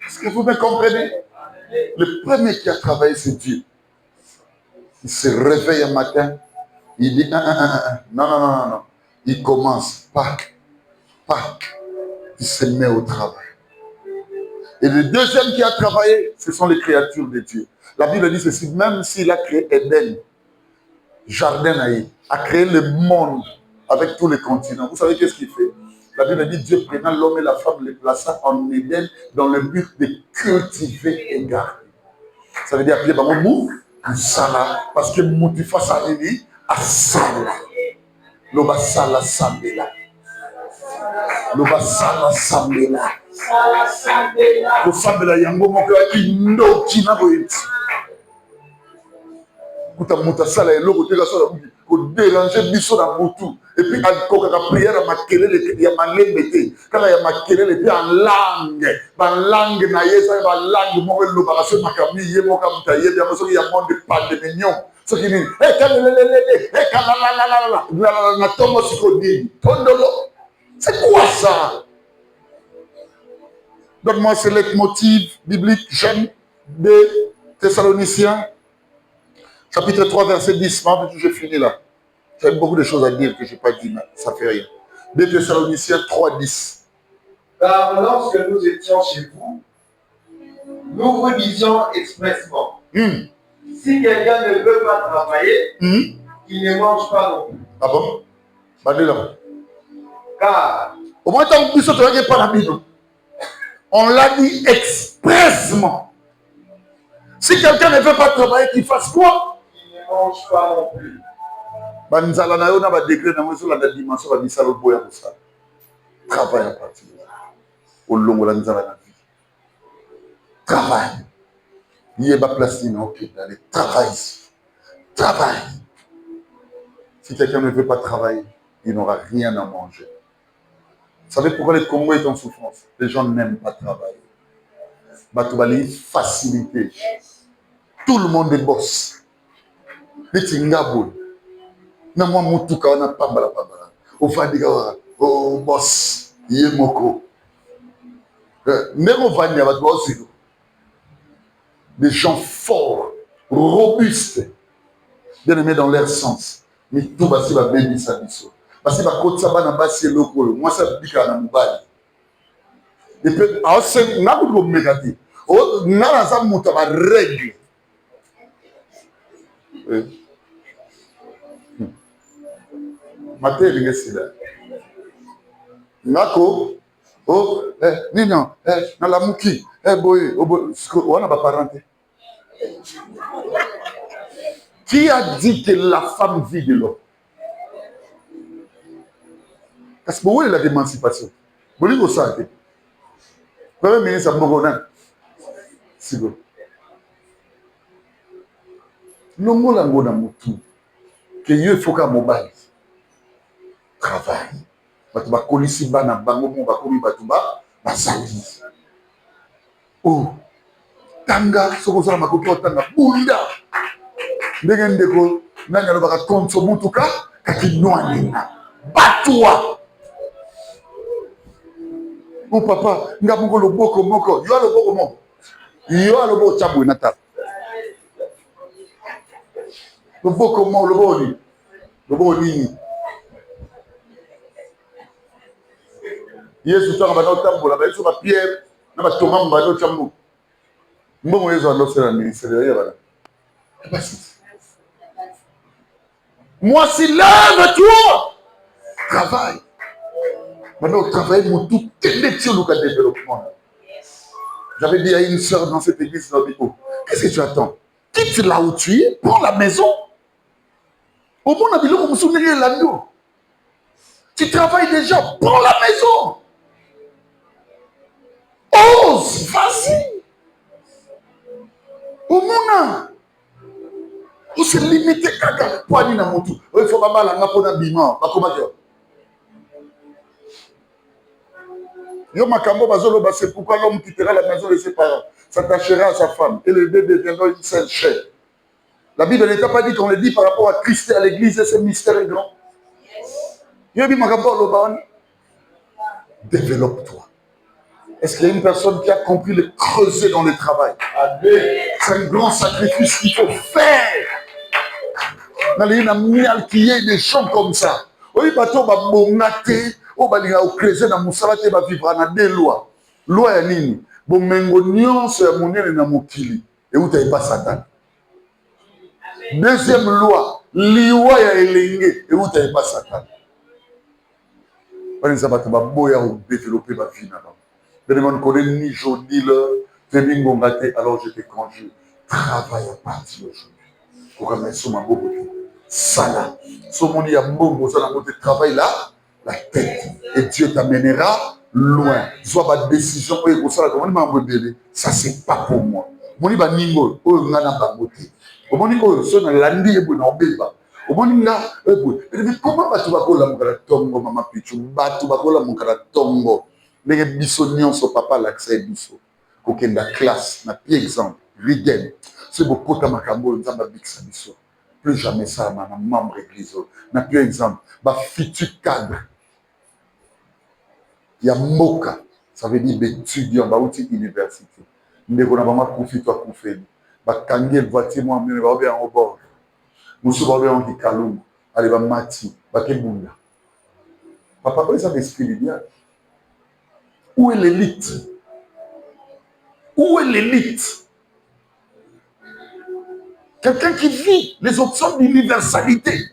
Est-ce que vous me comprenez? Le premier qui a travaillé, c'est Dieu. Il se réveille un matin, il dit non. Il commence, il se met au travail. Et le deuxième qui a travaillé, ce sont les créatures de Dieu. La Bible dit ceci, même s'il a créé Éden, jardin a créé le monde avec tous les continents. Vous savez qu'est-ce qu'il fait? La Bible dit Dieu prenant l'homme et la femme, les plaça en Éden dans le but de cultiver et garder. Ça veut dire appeler par mot Sala, parce que Moutifa Salini a Sala. Loba Sala Sambela. Loba Sala Sambela. Ko Sambela yango moko indo kina boyeti. Kuta muta sala eloko te ka sala ko déranger biso na mutu. Et puis quand la prière a makelele ya malembe te. Quand ya makelele te en langue, ba langue na yesa ba langue moko loba ka so makami ye moko muta ye ya so ya monde pas de mignon. Ce qui dit na tomo siko di. Tondolo. C'est quoi ça? Donne-moi ce leitmotiv biblique, Jean de Thessaloniciens, chapitre 3, verset 10. Je finis là. J'ai beaucoup de choses à dire que je n'ai pas dit, mais ça ne fait rien. 2 Thessaloniciens 3, 10. Car lorsque nous étions chez vous, nous vous disions expressement, si quelqu'un ne veut pas travailler, il ne mange pas non plus. Ah bon? Car au moins, on l'a dit expressement. Si quelqu'un ne veut pas travailler, qu'il fasse quoi? Il ne mange pas non plus. Travail à partir de là. Au long de la vie. Travail. Il n'y a pas place d'aller travailler ici. Travail. Si quelqu'un ne veut pas travailler, il n'aura rien à manger. Vous savez pourquoi le Congo est en souffrance? Les gens n'aiment pas travailler. Batubali, facilité. Tout le monde est boss. Les Tingabou. Namwa mutuka wana pambala. Ofadiga o boss. Yemoko. Nemo vanya bat boss. Des gens forts, robustes, bien aimés dans leur sens. Mais tout basi va bénir sa biso. Parce que quand ça va dans basi lokolo, moi ça dit qu'à Namubali. Et puis, alors c'est n'a pas de mégati. Oh, n'a pas muta ba règle. Maté les gars Nako, oh, Nino, na la muki, boy, on a pas parenté. Qui a dit que la femme vit de l'homme? Parce que où est l'émancipation? Vous voulez que ça? Premier ministre Mogona. C'est bon. Non, la ngona mutu. Que Dieu faut qu'à mobile. Travail. Batuba kolisi bana bango mo bakomi batuba basali. Oh. Tanga sokoza makoto tanga bunda. Ndenge ndeko nanya lo baka konso mutuka kakinwanina. Batwa. Oh papa, nga moko loboko moko. Yo loboko moko. Yo loboko chabu nata. Loboko moko loboni. Loboni. Yesu tanga bana otambola ba Yesu ba Pierre na ba Thomas mbana otambo. Mbongo Yesu andosela ministère ya bana. Moi si lève-toi. Travaille. Maintenant, travailler mon tout le développement. J'avais dit à une soeur dans cette église, qu'est-ce que tu attends? Quitte là où tu es, prends la maison. Au moins, on a dit, comme souvenir l'agneau. Tu travailles déjà, prends la maison. Ose, vas-y. Au moins, On s'est limité kaka. Poani na motu. Il faut pas mal en apprendre bima. Comment dire? Yo makambo bazolo, c'est pourquoi l'homme quittera la maison de ses parents, s'attachera à sa femme, et le bébé deviendra une seule chair. La Bible n'était pas dit qu'on le dit par rapport à Christ et à l'Église, et ce mystère est grand. Yo bi makambo loban. Développe-toi. Est-ce qu'il y a une personne qui a compris le creuset dans le travail? C'est un grand sacrifice qu'il faut faire. Dans les mial qui y ait des gens comme ça. Oui, bateau va bongater. Oh, bah, il y a au creuset dans mon salate, va vivre dans des lois. Loi ya nini? Bon, mengo nyonso ya monene na mokili. Et où t'as pas Satan? Deuxième loi, liwa ya elenge. Et où t'as pas Satan? On ça va te boya ou développer ma vie là-bas. Je ne me connais ni jour ni l'heure. Alors je te conjure. Travaille à partir aujourd'hui. Pour remettre ma bobo. Ça là. Sur mon lit à bongo, ça là, tu travailles là, la tête. Et Dieu t'amènera loin. Soit ma décision, ça c'est pas pour moi. Mon lit va ningo, oh ngana bangote. Mon lit oh son landi et bon obéba. Mon lit là, mais comment tu vas coller mon tongo, maman pichu, tu vas coller mon tongo. Les bisonions sont papa l'accès biso. Aucun la classe, n'a pas exemple. Rigen, c'est beaucoup de makambo, nous avons bixé biso. Plus jamais ça, ma membre église. N'a plus exemple. Ma futur cadre. Il y a moka. Ça veut dire étudiant, bah outil université. Nous avons vraiment confié toi confié. Bah kangel voiture moi, nous va bien au bord. Nous sommes bien en Kalou. Allez bah mati, bah kebunda. Papa, quoi ça l'esprit idéal? Où est l'élite? Où est l'élite? Quelqu'un qui vit les options d'universalité.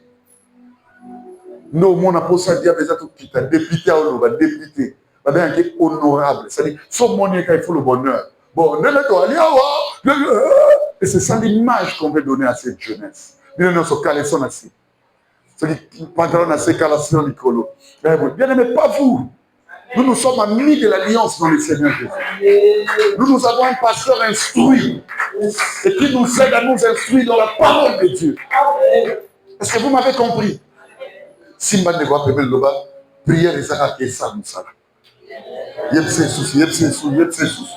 Non, mon apôtre dit à tout qui t'a député à l'eau, député. Il est honorable. C'est-à-dire, son monnaie, il faut le bonheur. Bon, et c'est ça l'image qu'on veut donner à cette jeunesse. Nous ne sommes pas son assis. C'est-à-dire, pantalon à ces calations, Nicolo. Bien aimé, pas vous. Nous sommes amis de l'alliance dans le Seigneur Jésus. Nous avons un pasteur instruit et qui nous aide à nous instruire dans la parole de Dieu. Est-ce que vous m'avez compris? Simba ne voit pas le prière et ça a été ça, nous savons. Yep, c'est souci, yep, c'est souci, yep, c'est souci.